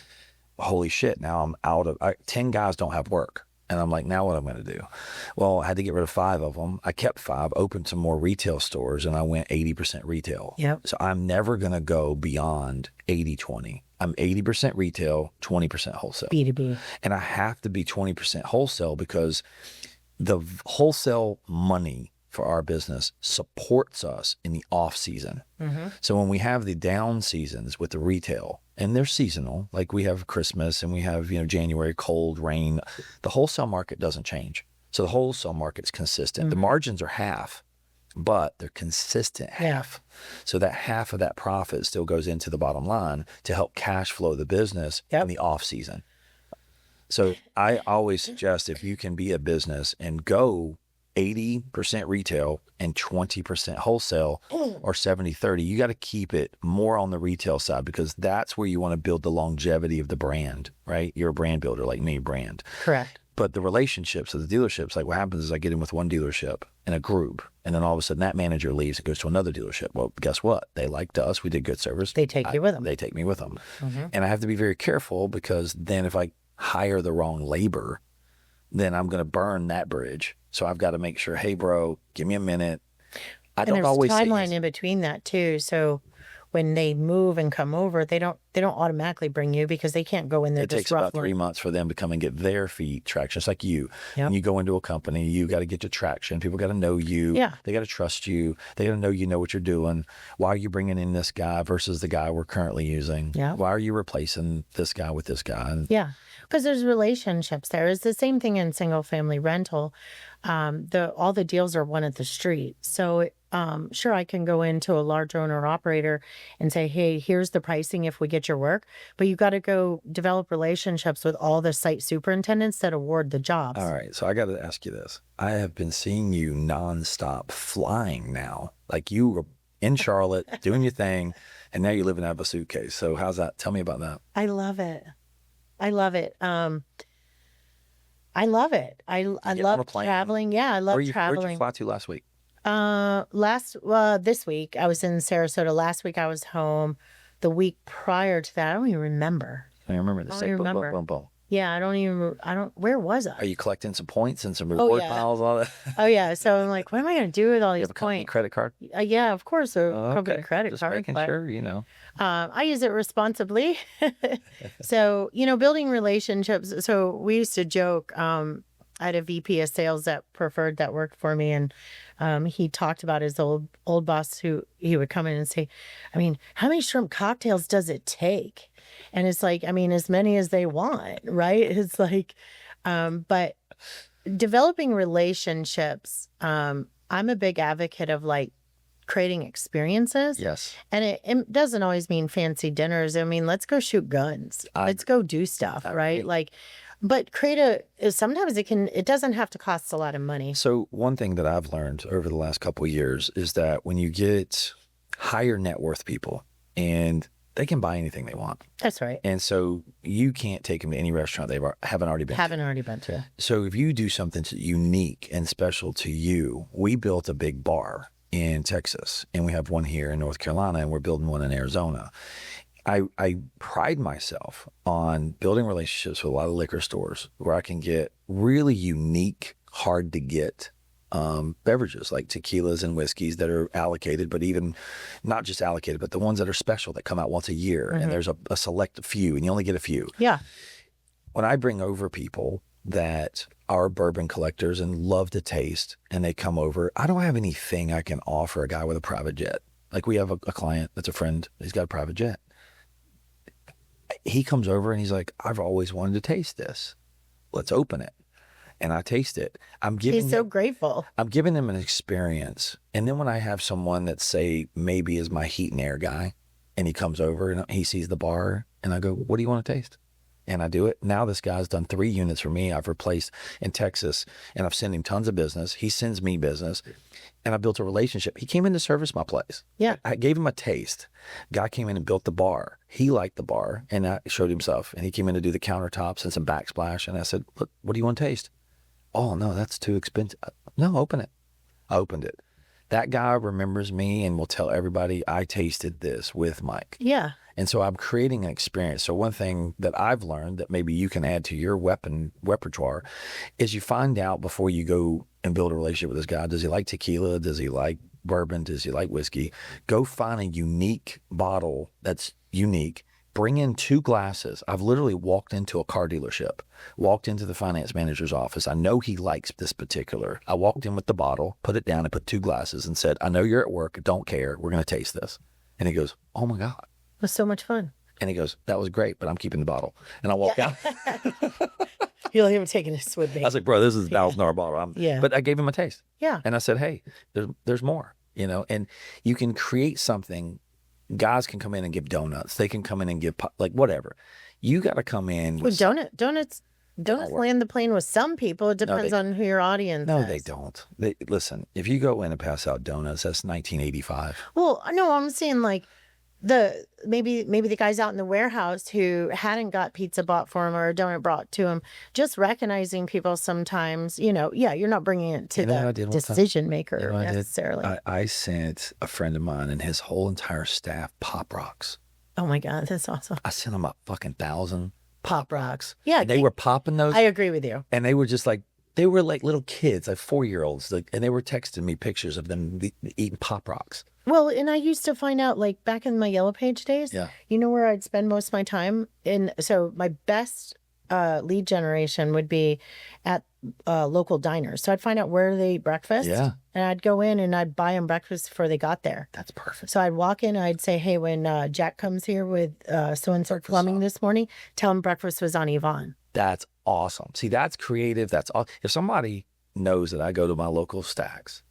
holy shit, now I'm out of, 10 guys don't have work. And I'm like, now what am I going to do? Well, I had to get rid of 5 of them. I kept 5, opened some more retail stores, and I went 80% retail. Yep. So I'm never going to go beyond 80-20. I'm 80% retail, 20% wholesale. B2B. And I have to be 20% wholesale because the wholesale money for our business supports us in the off season. So when we have the down seasons with the retail, and they're seasonal, like we have Christmas and we have, January, cold, rain, the wholesale market doesn't change. So the wholesale market's consistent. The margins are half, but they're consistent half. So that half of that profit still goes into the bottom line to help cash flow the business in the off season. So I always suggest if you can be a business and go 80% retail and 20% wholesale or 70-30, you got to keep it more on the retail side because that's where you want to build the longevity of the brand, right? You're a brand builder like me, brand. Correct. But the relationships of the dealerships, like what happens is I get in with one dealership in a group, and then all of a sudden that manager leaves and goes to another dealership. Well, guess what? They liked us. We did good service. They take you with them. They take me with them. And I have to be very careful because then if I hire the wrong labor, then I'm going to burn that bridge. So I've got to make sure, hey, bro, give me a minute. I don't always say timeline in between that too. So when they move and come over, they don't automatically bring you because they can't go in there. It takes about 3 months for them to come and get their feet traction. It's like you. When you go into a company, you got to get your traction. People got to know you. They got to trust you. They got to know what you're doing. Why are you bringing in this guy versus the guy we're currently using? Why are you replacing this guy with this guy? And because there's relationships there. It's the same thing in single family rental. All the deals are one at the street. So sure, I can go into a large owner operator and say, hey, here's the pricing if we get your work. But you got to go develop relationships with all the site superintendents that award the jobs. All right. So I got to ask you this. I have been seeing you nonstop flying now. Like you were in Charlotte doing your thing, and now you're living out of a suitcase. So how's that? Tell me about that. I love it. I love it. I love it. I love traveling. Yeah, I love traveling. Where'd you fly to last week? This week I was in Sarasota. Last week I was home. The week prior to that, I don't even remember. I remember this. I don't remember. Boom, boom. Yeah, where was I? Are you collecting some points and some reward piles? All that? Oh yeah. So I'm like, what am I going to do with all these points? Credit card? Yeah, of course. A company credit Just card. Making sure, I use it responsibly. So, building relationships. So we used to joke, I had a VP of sales that worked for me, and he talked about his old boss who he would come in and say, I mean, how many shrimp cocktails does it take? And it's like, I mean, as many as they want, right? It's like, but developing relationships, I'm a big advocate of like creating experiences. Yes. And it doesn't always mean fancy dinners. I mean, let's go shoot guns. Let's go do stuff, right? Like, but sometimes it doesn't have to cost a lot of money. So one thing that I've learned over the last couple of years is that when you get higher net worth people, and they can buy anything they want. That's right. And so you can't take them to any restaurant they haven't already been to. So if you do something unique and special to you, we built a big bar in Texas, and we have one here in North Carolina, and we're building one in Arizona. I pride myself on building relationships with a lot of liquor stores where I can get really unique, hard to get beverages like tequilas and whiskeys that are allocated, but even not just allocated, but the ones that are special that come out once a year. And there's a select few, and you only get a few. Yeah. When I bring over people that are bourbon collectors and love to taste, and they come over, I don't have anything I can offer a guy with a private jet. Like we have a client that's a friend, he's got a private jet. He comes over and he's like, I've always wanted to taste this. Let's open it. And I taste it. He's so grateful. I'm giving them an experience. And then when I have someone that say maybe is my heat and air guy, and he comes over and he sees the bar, and I go, what do you want to taste? And I do it. Now this guy's done 3 units for me. I've replaced in Texas, and I've sent him tons of business. He sends me business, and I built a relationship. He came in to service my place. Yeah. I gave him a taste. Guy came in and built the bar. He liked the bar, and I showed himself. And he came in to do the countertops and some backsplash. And I said, look, what do you want to taste? Oh, no, that's too expensive. No, open it. I opened it. That guy remembers me and will tell everybody I tasted this with Mike. Yeah. And so I'm creating an experience. So one thing that I've learned that maybe you can add to your repertoire is you find out before you go and build a relationship with this guy. Does he like tequila? Does he like bourbon? Does he like whiskey? Go find a unique bottle that's unique bring in 2 glasses. I've literally walked into a car dealership, walked into the finance manager's office. I know he likes this particular. I walked in with the bottle, put it down and put 2 glasses and said, I know you're at work. Don't care. We're going to taste this. And he goes, oh my God. It was so much fun. And he goes, that was great, but I'm keeping the bottle. And I walk out. You'll even taking a swig. I was like, bro, this is a $1,000 bottle. But I gave him a taste. Yeah. And I said, hey, there's more, you know, and you can create something. Guys can come in and give donuts. They can come in and give like whatever. You got to come in. Well, donuts land the plane with some people. It depends on who your audience is. They don't. Listen, if you go in and pass out donuts, that's 1985. Well, no, I'm saying like maybe the guys out in the warehouse who hadn't got pizza bought for him or a donut brought to him, just recognizing people sometimes, you know, you're not bringing it to the decision maker necessarily. I sent a friend of mine and his whole entire staff Pop Rocks. Oh my God, that's awesome. I sent them a fucking 1,000 Pop Rocks. Yeah. And they were popping those. I agree with you. And they were just like, they were like little kids, like 4-year-olds, like, and they were texting me pictures of them eating Pop Rocks. Well, and I used to find out, like, back in my Yellow Page days, you know where I'd spend most of my time? So my best lead generation would be at local diners. So I'd find out where they eat breakfast. Yeah. And I'd go in and I'd buy them breakfast before they got there. That's perfect. So I'd walk in, I'd say, hey, when Jack comes here with so-and-so plumbing this morning, tell him breakfast was on Yvonne. That's awesome. See, that's creative. That's all. If somebody knows that I go to my local Stacks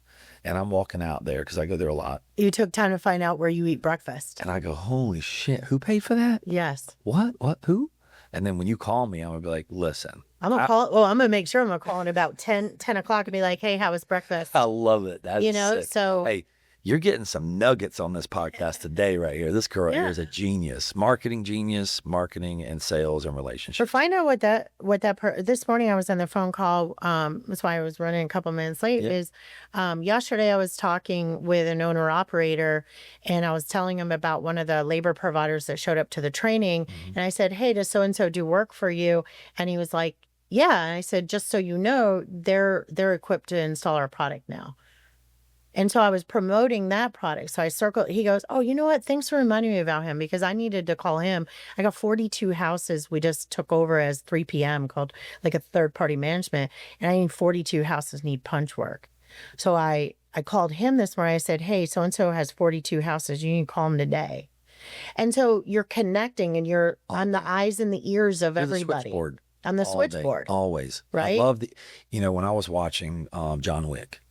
and I'm walking out there because I go there a lot. You took time to find out where you eat breakfast. And I go, holy shit, who paid for that? Yes. What? Who? And then when you call me, I'm going to be like, listen. I'm going to call. Well, I'm going to make sure I'm going to call in about 10 o'clock and be like, hey, how was breakfast? I love it. That's sick. So. Hey, you're getting some nuggets on this podcast today right here. This girl here is a genius. Marketing genius, marketing and sales and relationships. So find out this morning I was on the phone call. That's why I was running a couple minutes late. Is yesterday I was talking with an owner operator and I was telling him about one of the labor providers that showed up to the training. And I said, hey, does so-and-so do work for you? And he was like, yeah. And I said, just so you know, they're equipped to install our product now. And so I was promoting that product. So I circled, he goes, oh, you know what? Thanks for reminding me about him because I needed to call him. I got 42 houses we just took over as 3PM called like a third party management. And I need 42 houses need punch work. So I called him this morning. I said, hey, so-and-so has 42 houses. You need to call him today. And so you're connecting and you're on the eyes and the ears of everybody. On the switchboard. Always. Right? I love when I was watching John Wick.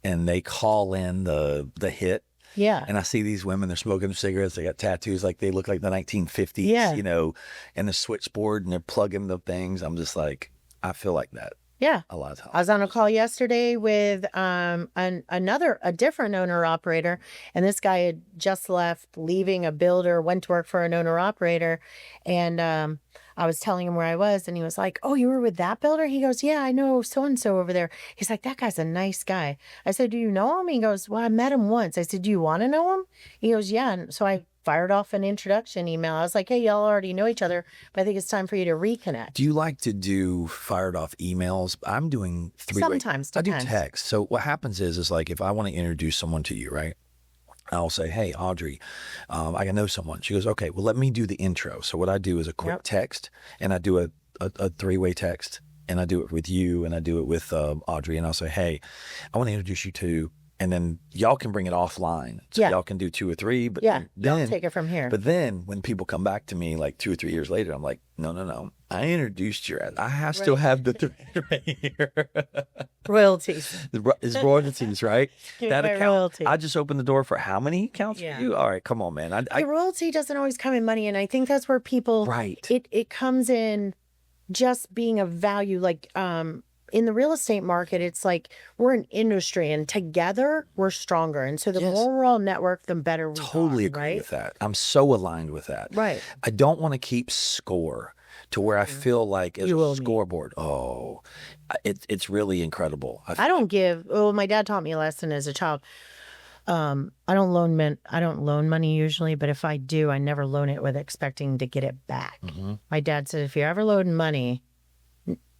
And they call in the hit. Yeah. And I see these women, they're smoking cigarettes. They got tattoos like they look like the 1950s, you know, and the switchboard and they're plugging the things. I'm just like, I feel like that. Yeah. A lot of times. I was on a call yesterday with a different owner operator. And this guy had just left, leaving a builder, went to work for an owner operator. And I was telling him where I was and he was like, oh, you were with that builder? He goes, yeah, I know so-and-so over there. He's like, that guy's a nice guy. I said, do you know him? He goes, well, I met him once. I said, do you want to know him? He goes, yeah. And so I fired off an introduction email. I was like, hey, y'all already know each other, but I think it's time for you to reconnect. Do you like to do fired off emails? I'm doing 3 Sometimes. I do text. So what happens is like if I want to introduce someone to you, right? I'll say, hey, Audrey, I know someone. She goes, okay, well, let me do the intro. So what I do is a quick text, and I do a 3-way text, and I do it with you, and I do it with Audrey, and I'll say, hey, I want to introduce you to, and then y'all can bring it offline. So y'all can do 2 or 3, but then take it from here. But then when people come back to me like 2 or 3 years later, I'm like, no. I introduced you. I still have the 3 right here. Royalties. It's royalties, right? That account. Royalty. I just opened the door for how many accounts for you? All right, come on, man. The royalty doesn't always come in money, and I think that's where people. Right. It comes in just being a value, like in the real estate market, it's like we're an industry and together we're stronger. And so the more we're all networked, the better we totally are, agree right? with that. I'm so aligned with that. Right. I don't want to keep score to where I feel like it's a scoreboard. Oh, it's really incredible. I don't give. Well, my dad taught me a lesson as a child. I don't loan money usually, but if I do, I never loan it with expecting to get it back. Mm-hmm. My dad said, if you're ever loaning money,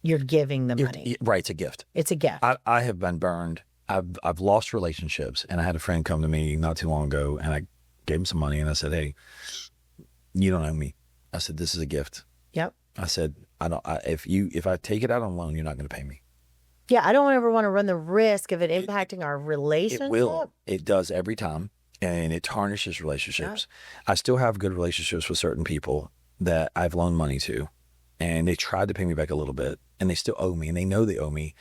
you're giving the money. Right, it's a gift. It's a gift. I have been burned. I've lost relationships, and I had a friend come to me not too long ago, and I gave him some money, and I said, hey, you don't owe me. I said, this is a gift. Yep. I said, if I take it out on loan, you're not going to pay me. Yeah, I don't ever want to run the risk of it impacting our relationship. It will. It does every time, and it tarnishes relationships. I still have good relationships with certain people that I've loaned money to, and they tried to pay me back a little bit, and they still owe me, and they know they owe me.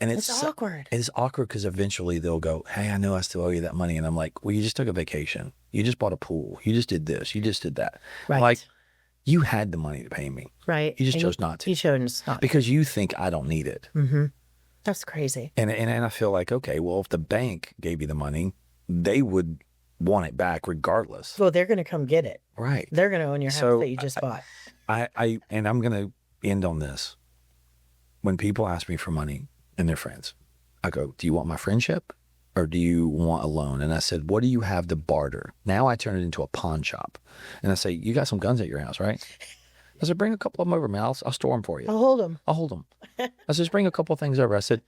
And it's awkward. It's awkward because eventually they'll go, hey, I know I still owe you that money. And I'm like, well, you just took a vacation. You just bought a pool. You just did this. You just did that. Right. I'm like, you had the money to pay me. Right. You just chose not to. You chose not to. Because you think I don't need it. Mm-hmm. That's crazy. And I feel like, okay, well, if the bank gave you the money, they would want it back regardless. Well, they're going to come get it. Right. They're going to own your house that you just bought. And I'm going to end on this. When people ask me for money and they're friends, I go, do you want my friendship or do you want a loan? And I said, what do you have to barter? Now I turn it into a pawn shop. And I say, you got some guns at your house, right? I said, bring a couple of them over, man. I'll store them for you. I'll hold them. I'll hold them. I said, just bring a couple of things over. I said,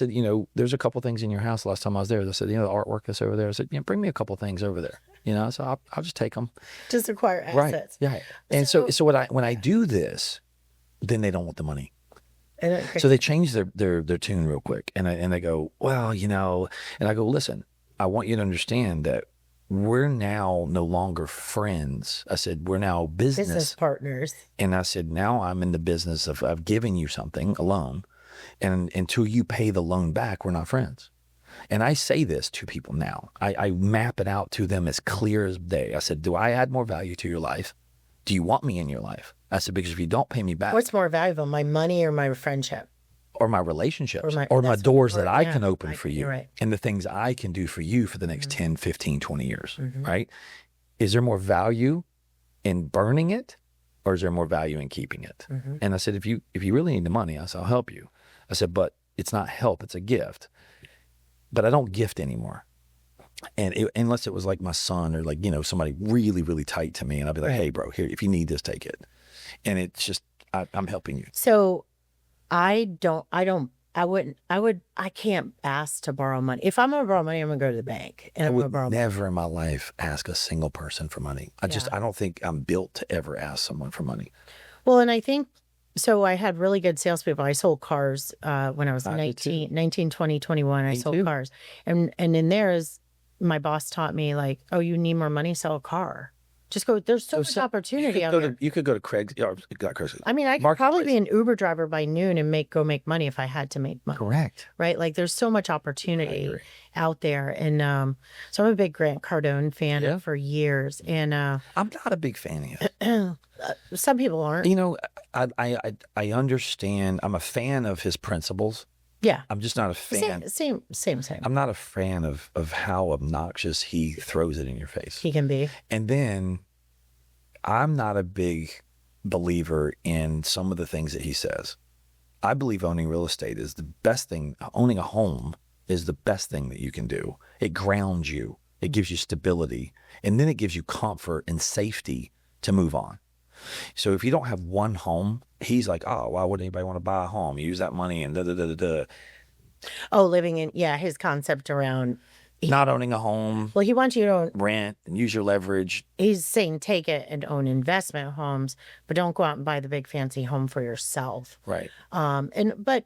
you know, there's a couple of things in your house. Last time I was there, they said, you know, the artwork that's over there. I said, bring me a couple of things over there. You know, so I'll just take them. Just acquire assets. Right. Yeah. And so when I do this, then they don't want the money. Okay. So they change their tune real quick, and they go, well, you know, and I go, listen, I want you to understand that we're now no longer friends. I said, we're now business partners. And I said, now I'm in the business of giving you something, a loan, and until you pay the loan back, we're not friends. And I say this to people now. I map it out to them as clear as day. I said, do I add more value to your life? Do you want me in your life? I said, because if you don't pay me back. What's more valuable, my money or my friendship? Or my relationships, or my doors that I can open for you, right. And the things I can do for you for the next 10, 15, 20 years, right? Is there more value in burning it, or is there more value in keeping it? And I said, if you really need the money, I said, I'll help you. I said, but it's not help, it's a gift. But I don't gift anymore. And unless it was like my son or like, you know, somebody really, really tight to me, and I'd be like, hey, bro, here, if you need this, take it. And it's just, I'm helping you. So I can't ask to borrow money. If I'm going to borrow money, I'm going to go to the bank. And I I'm would going to borrow never money. in my life ask a single person for money. I don't think I'm built to ever ask someone for money. Well, and I think, so I had really good salespeople. I sold cars when I was 19, 20, 21. I sold cars. And in there is, my boss taught me like, oh, you need more money, sell a car. Just go, there's so much opportunity out there. You could go to Craig's. I mean, I could probably be an Uber driver by noon and go make money if I had to make money. Correct. Right? Like there's so much opportunity out there. And so I'm a big Grant Cardone fan for years. And I'm not a big fan of it. Some people aren't. You know, I understand. I'm a fan of his principles. Yeah. I'm just not a fan. Same. I'm not a fan of how obnoxious he throws it in your face. He can be. And then I'm not a big believer in some of the things that he says. I believe owning real estate is the best thing. Owning a home is the best thing that you can do. It grounds you. It gives you stability. And then it gives you comfort and safety to move on. So if you don't have one home, he's like, oh, why would anybody want to buy a home? Use that money and da-da-da-da-da. Oh, living in, his concept around. Not owning a home. Well, he wants you to own. Rent and use your leverage. He's saying take it and own investment homes, but don't go out and buy the big fancy home for yourself. Right. But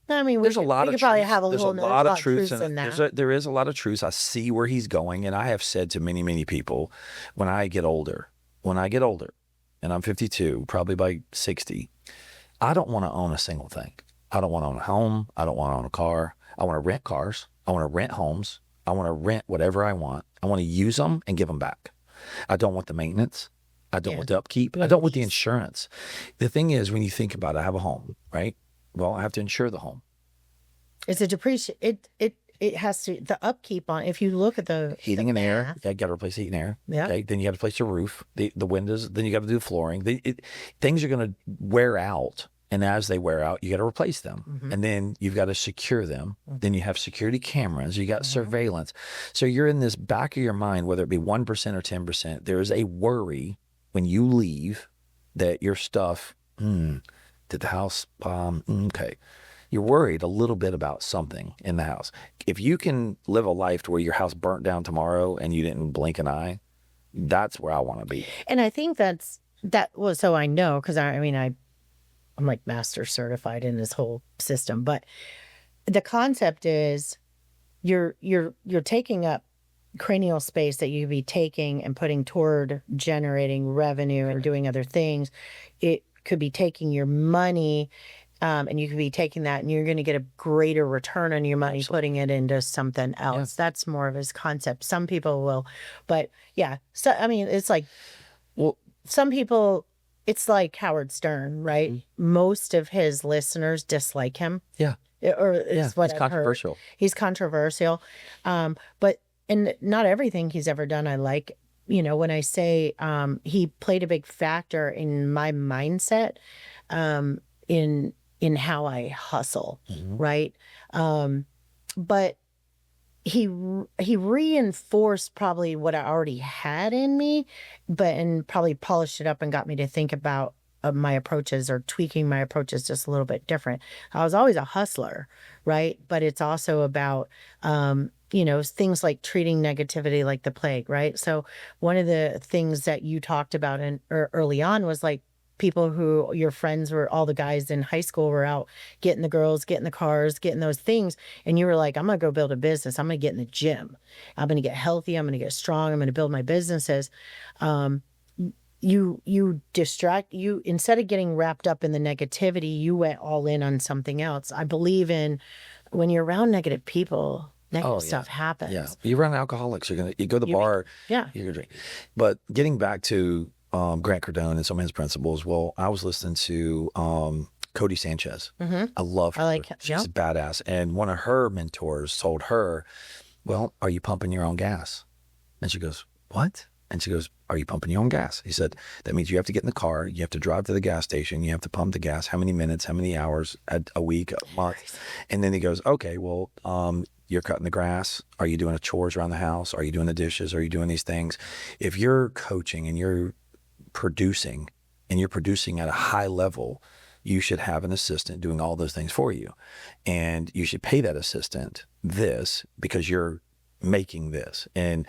I mean, there's a lot of truth. Probably have There's a lot of truth in that. There is a lot of truth. I see where he's going. And I have said to many, many people, when I get older, and I'm 52, probably by 60, I don't want to own a single thing. I don't want to own a home. I don't want to own a car. I want to rent cars. I want to rent homes. I want to rent whatever I want. I want to use them and give them back. I don't want the maintenance. I don't want the upkeep. I don't want the insurance. The thing is, when you think about it, I have a home, right? Well, I have to insure the home. It's a depreciation. It has to, the upkeep on, if you look at the heating and air, you got to replace the heating and air. Yeah. Okay? Then you got to replace the roof, the windows. Then you got to do the flooring. Things are going to wear out. And as they wear out, you got to replace them. And then you've got to secure them. Then you have security cameras. You got surveillance. So you're in this back of your mind, whether it be 1% or 10%, there is a worry when you leave that your stuff, did the house bomb? Okay. You're worried a little bit about something in the house. If you can live a life to where your house burnt down tomorrow and you didn't blink an eye, that's where I want to be. And I think that's that was, so I know, because I mean, I'm like master certified in this whole system, but the concept is you're taking up cranial space that you could be taking and putting toward generating revenue and doing other things. It could be taking your money, and you could be taking that and you're going to get a greater return on your money putting it into something else. That's more of his concept. Some people will, but yeah. So I mean, it's like, Well, some people, it's like Howard Stern, right? Most of his listeners dislike him. yeah. Or is what It's I've heard. controversial. He's controversial. But and not everything he's ever done I like. You know, when I say he played a big factor in my mindset, in how I hustle, right? But he reinforced probably what I already had in me, and probably polished it up and got me to think about my approaches, or tweaking my approaches just a little bit different. I was always a hustler, right? But it's also about, things like treating negativity like the plague, right? So one of the things that you talked about early on was like, people who your friends were, all the guys in high school were out getting the girls, getting the cars, getting those things. And you were like, I'm going to go build a business. I'm going to get in the gym. I'm going to get healthy. I'm going to get strong. I'm going to build my businesses. You distract you, instead of getting wrapped up in the negativity, you went all in on something else. I believe in, when you're around negative people, negative stuff happens. Yeah. You run alcoholics. You go to the bar. Yeah. You're going to drink. But getting back to Grant Cardone and some of his principles. Well, I was listening to Cody Sanchez. I love her. I like him. She's badass. And one of her mentors told her, well, are you pumping your own gas? And she goes, what? And she goes, are you pumping your own gas? He said, that means you have to get in the car. You have to drive to the gas station. You have to pump the gas. How many minutes, how many hours, a week, a month? And then he goes, okay, well, you're cutting the grass. Are you doing the chores around the house? Are you doing the dishes? Are you doing these things? If you're coaching and you're producing, and you're producing at a high level, you should have an assistant doing all those things for you. And you should pay that assistant this because you're making this. And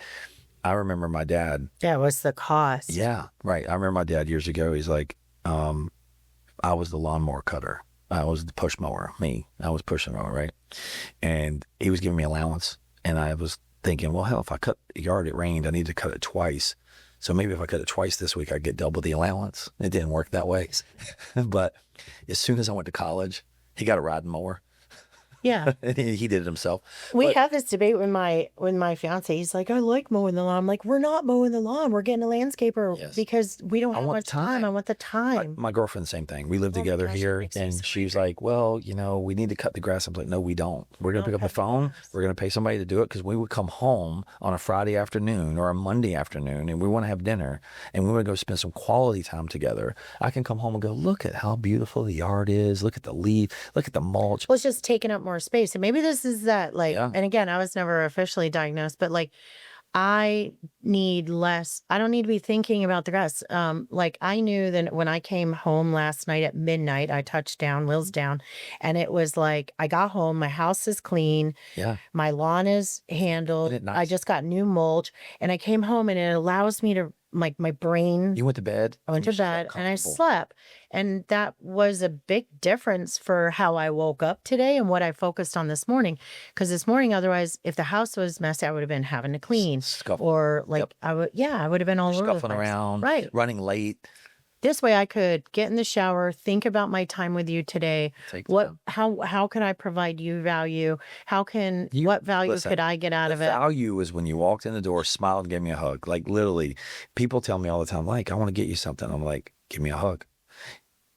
I remember my dad. Yeah, what's the cost? Yeah, right. I remember my dad years ago. He's like, I was the lawnmower cutter. I was the push mower. I was pushing mower, right? And he was giving me allowance. And I was thinking, well, hell, if I cut a yard, it rained, I need to cut it twice. So maybe if I cut it twice this week, I'd get double the allowance. It didn't work that way. But as soon as I went to college, he got a riding mower. Yeah. And he did it himself. We have this debate with my fiance. He's like, I like mowing the lawn. I'm like, we're not mowing the lawn. We're getting a landscaper because we don't have much time. I want the time. My girlfriend, the same thing. We live together here, and she's like, well, we need to cut the grass. I'm like, no, we don't. We're going to pick up the phone. We're going to pay somebody to do it, because we would come home on a Friday afternoon or a Monday afternoon, and we want to have dinner, and we want to go spend some quality time together. I can come home and go, look at how beautiful the yard is. Look at the leaf. Look at the mulch. Well, it's just taking up more space. And maybe this is that, like, and again, I was never officially diagnosed, but like, I need less. I don't need to be thinking about the grass. Like, I knew that when I came home last night at midnight, I touched down, Will's down, and it was like, I got home, my house is clean. Yeah. My lawn is handled. Isn't it nice? I just got new mulch, and I came home, and it allows me to, like, my brain. You went to bed? I went to bed and I slept. And that was a big difference for how I woke up today and what I focused on this morning. Because this morning, otherwise, if the house was messy, I would have been having to clean. Or like, I would have been all over the place. Scuffling around, right? Running late. This way I could get in the shower, think about my time with you today. How can I provide you value? What value could I get out of it? The value is when you walked in the door, smiled, and gave me a hug. Like, literally, people tell me all the time, like, I want to get you something. I'm like, give me a hug.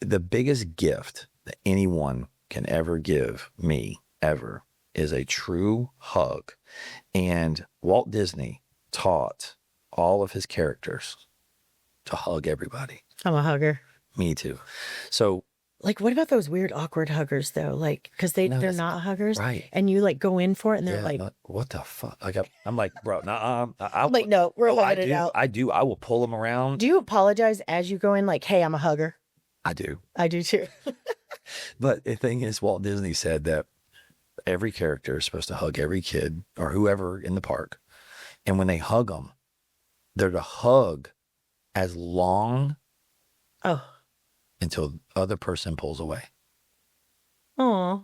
The biggest gift that anyone can ever give me, ever, is a true hug. And Walt Disney taught all of his characters to hug everybody. I'm a hugger. Me too. So, like, what about those weird, awkward huggers though? Like, because they're not huggers, right? And you like go in for it, and they're like, "What the fuck?" Like, I'm like, bro, I'm like, no, we're hugging it out. I do. I will pull them around. Do you apologize as you go in? Like, hey, I'm a hugger. I do. I do too. But the thing is, Walt Disney said that every character is supposed to hug every kid or whoever in the park, and when they hug them, they're to hug as long Oh. until the other person pulls away. Oh.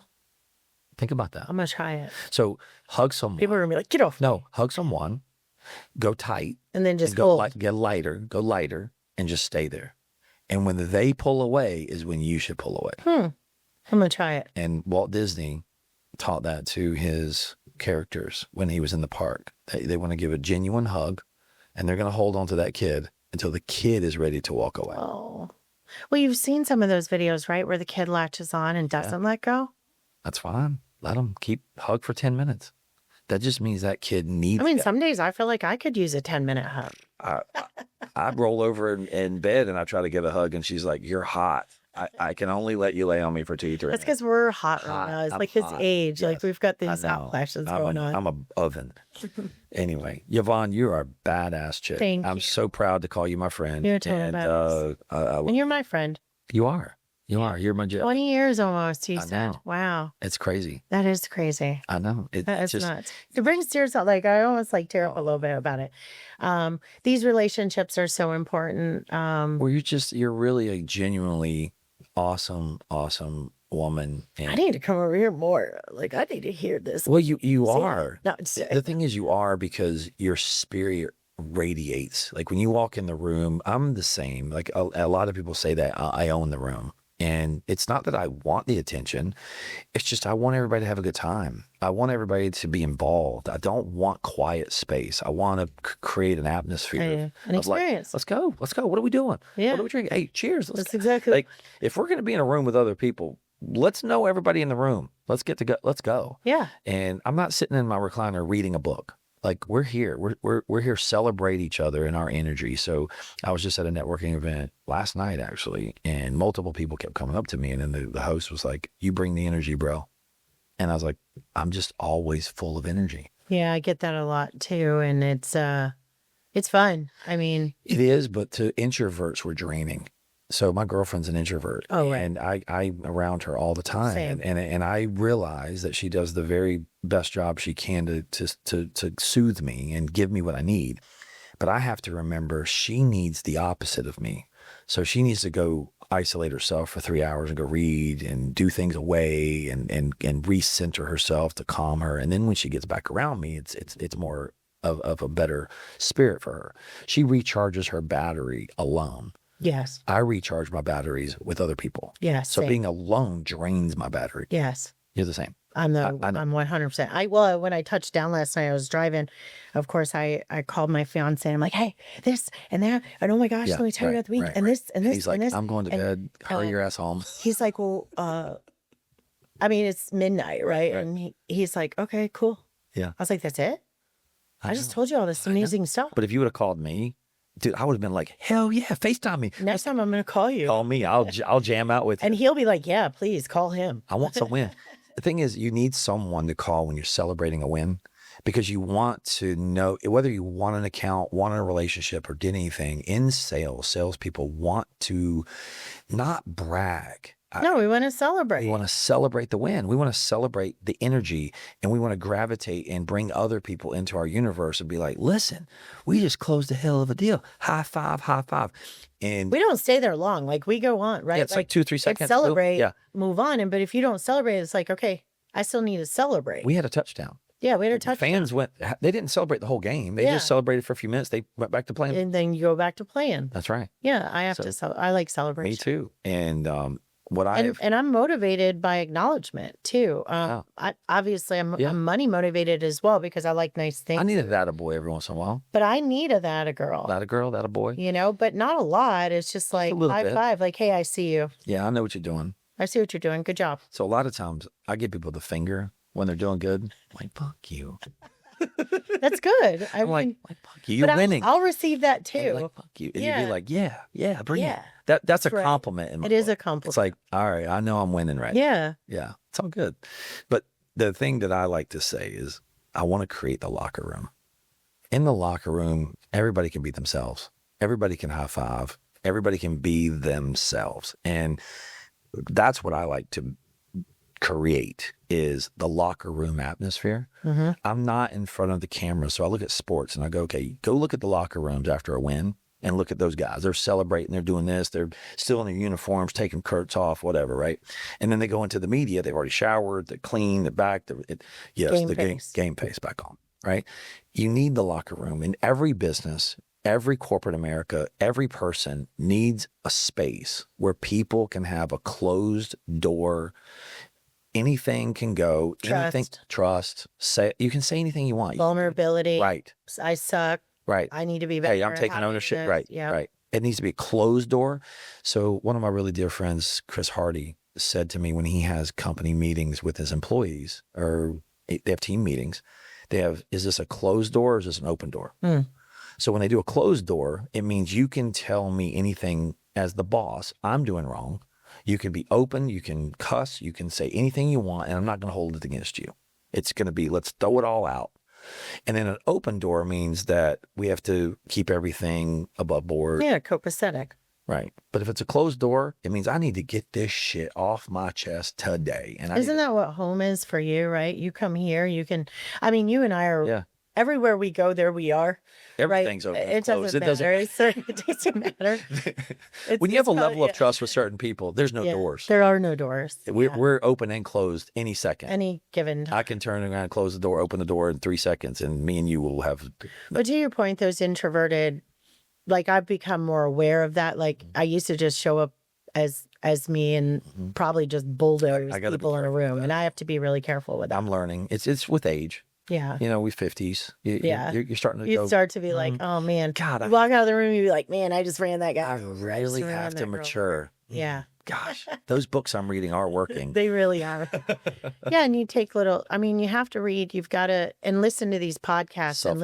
Think about that. I'm going to try it. So hug someone. People are going to be like, get off. No, hug someone, go tight, And then just and go hold. get lighter, go lighter, and just stay there. And when they pull away is when you should pull away. I'm going to try it. And Walt Disney taught that to his characters when he was in the park. They want to give a genuine hug, and they're going to hold on to that kid until the kid is ready to walk away. Oh. Well, you've seen some of those videos, right, where the kid latches on and doesn't let go? That's fine. Let them hug for 10 minutes. That just means that kid needs I mean, that. some days I feel like I could use a 10-minute hug. I roll over in bed and I try to get a hug, and she's like, "You're hot. I can only let you lay on me for 2 3 That's minutes." because we're hot right now. It's I'm like this hot. age. Yes. Like we've got I these know. hot flashes going on. I'm a oven. Anyway, Yovonne, you are a badass chick. Thank I'm you. so proud to call you my friend. You're a total and badass. And you're my friend. you are. You're my jet. 20 years almost, you I said. know. Wow. It's crazy. That is crazy. I know. That is just nuts. It brings tears out. Like I almost like tear up a little bit about it. These relationships are so important. well, you're really a genuinely awesome woman. And I need to come over here more. Like I need to hear this. well, you See? are. No, it's- The thing is, you are, because your spirit radiates. Like when you walk in the room, I'm the same. Like a lot of people say that I own the room. And it's not that I want the attention. It's just I want everybody to have a good time. I want everybody to be involved. I don't want quiet space. I want to create an atmosphere. an of like, experience. let's go. What are we doing? Yeah. What are we drinking? Hey, cheers. That's exactly. Like, if we're going to be in a room with other people, let's know everybody in the room. Let's let's go. Yeah. And I'm not sitting in my recliner reading a book. Like we're here. We're here to celebrate each other and our energy. So I was just at a networking event last night, actually, and multiple people kept coming up to me, and then the host was like, "You bring the energy, bro." And I was like, "I'm just always full of energy." Yeah, I get that a lot too. And it's fun. I mean, It is, but to introverts, we're draining. So my girlfriend's an introvert, Oh, right. and I'm around her all the time, Same. and I realize that she does the very best job she can to soothe me and give me what I need. But I have to remember she needs the opposite of me. So she needs to go isolate herself for 3 hours and go read and do things away and recenter herself to calm her. And then when she gets back around me, it's more of a better spirit for her. She recharges her battery alone. yes. I recharge my batteries with other people. Yes. So same. being alone drains my battery. Yes. You're the same. I'm I know. I'm 100%. Well, when I touched down last night, I was driving. Of course, I called my fiance and I'm like, hey, this and that. And oh my gosh, let me tell you about the week. And this and this He's like, and this. I'm going to bed. Hurry your ass home. He's like, well, I mean, it's midnight, right? Right. And he's like, okay, cool. Yeah. I was like, that's it? I just know. told you all this amazing stuff. But if you would have called me, dude, I would have been like, hell yeah, FaceTime me. Next time I'm going to call you. Call me. I'll jam out with you. And he'll be like, yeah, please call him. I want some win. The thing is, you need someone to call when you're celebrating a win, because you want to know whether you want an account, want a relationship, or did anything in salespeople want to not brag. No, we want to celebrate. We want to celebrate the win. We want to celebrate the energy, and we want to gravitate and bring other people into our universe and be like, listen, we just closed a hell of a deal. High five, high five. And We don't stay there long. Like we go on, right? yeah, it's like 2 3 let's seconds. celebrate, Yeah. move on. But if you don't celebrate, it's like, okay, I still need to celebrate. We had a touchdown. Yeah, we had a touch. Fans they didn't celebrate the whole game. They Yeah. just celebrated for a few minutes. They went back to playing. And then you go back to playing. That's right. Yeah, I have So- to. I like Me celebration. too. And what I have, And I'm motivated by acknowledgement too. Wow. Obviously, I'm Yeah. money motivated as well because I like nice things. I need a that a boy every once in a while. But I need that a girl. That a girl, that a boy. You know, but not a lot. It's just like little high bit. five. Like, hey, I see you. Yeah, I know what you're doing. I see what you're doing. Good job. So a lot of times I give people the finger when they're doing good. I'm like, fuck you. That's good. I I'm mean, like, fuck you. You're but winning. I'll receive that And too. you're like, fuck you. And you'd Yeah. be like, yeah, bring Yeah. it. That's a Right. compliment in my It is book. a compliment. It's like, all right, I know I'm winning right Yeah. Yeah, it's all good. But the thing that I like to say is I want to create the locker room. In the locker room, everybody can be themselves. Everybody can high five. Everybody can be themselves. And that's what I like to create is the locker room atmosphere. Mm-hmm. I'm not in front of the camera. So I look at sports and I go, okay, go look at the locker rooms after a win. And look at those guys. They're celebrating. They're doing this. They're still in their uniforms, taking shirts off, whatever, right? And then they go into the media. They've already showered. They're clean. They're back. Game face back on, right? You need the locker room. In every business, every corporate America, every person needs a space where people can have a closed door. Anything can go. Trust. You can say anything you want. Vulnerability. Right. I suck. Right. I need to be better. Hey, I'm taking ownership. Right. Yeah. Right. It needs to be a closed door. So one of my really dear friends, Chris Hardy, said to me when he has company meetings with his employees, or they have team meetings, is this a closed door or is this an open door? So when they do a closed door, it means you can tell me anything as the boss I'm doing wrong. You can be open, you can cuss, you can say anything you want, and I'm not going to hold it against you. It's going to be, let's throw it all out. And then an open door means that we have to keep everything above board. Yeah, copacetic. Right. But if it's a closed door, it means I need to get this shit off my chest today. And isn't that what home is for you, right? You come here, you can, I mean, you and I are, everywhere we go, there we are. Everything's right? open. It doesn't matter. It doesn't matter. When you have a level of trust with certain people, there's no doors. There are no doors. We're open and closed any second. Any given time. I can turn around, close the door, open the door in 3 seconds, and me and you will have. But to your point, those introverted, like I've become more aware of that. Like I used to just show up as me and probably just bulldoze people in a room, and I have to be really careful with that. I'm learning. It's with age. Yeah. You know, we 50s. You're starting to go. You start to be like, oh man. God. You walk out of the room, you be like, man, I just ran that guy. I really have to mature. Yeah. Gosh, those books I'm reading are working. They really are. Yeah. And you take you have to read, you've got to, and listen to these podcasts and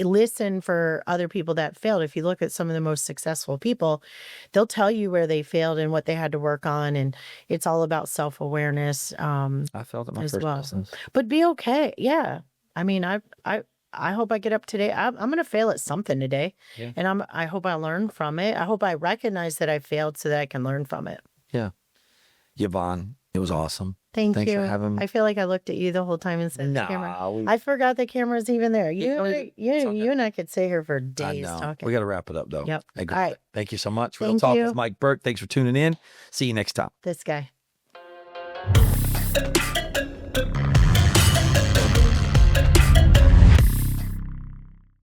listen for other people that failed. If you look at some of the most successful people, they'll tell you where they failed and what they had to work on. And it's all about self-awareness. I failed at my first business. But be okay. Yeah. I mean, I hope I get up today. I'm going to fail at something today. Yeah. And I hope I learn from it. I hope I recognize that I failed so that I can learn from it. Yeah. Yvonne, it was awesome. Thanks you. For having me. I feel like I looked at you the whole time and said, camera. I forgot the camera's even there. You and I could stay here for days talking. We got to wrap it up, though. Yep. Hey, all right. Thank you so much. Real Talk with Mike Burke. Thanks for tuning in. See you next time. This guy.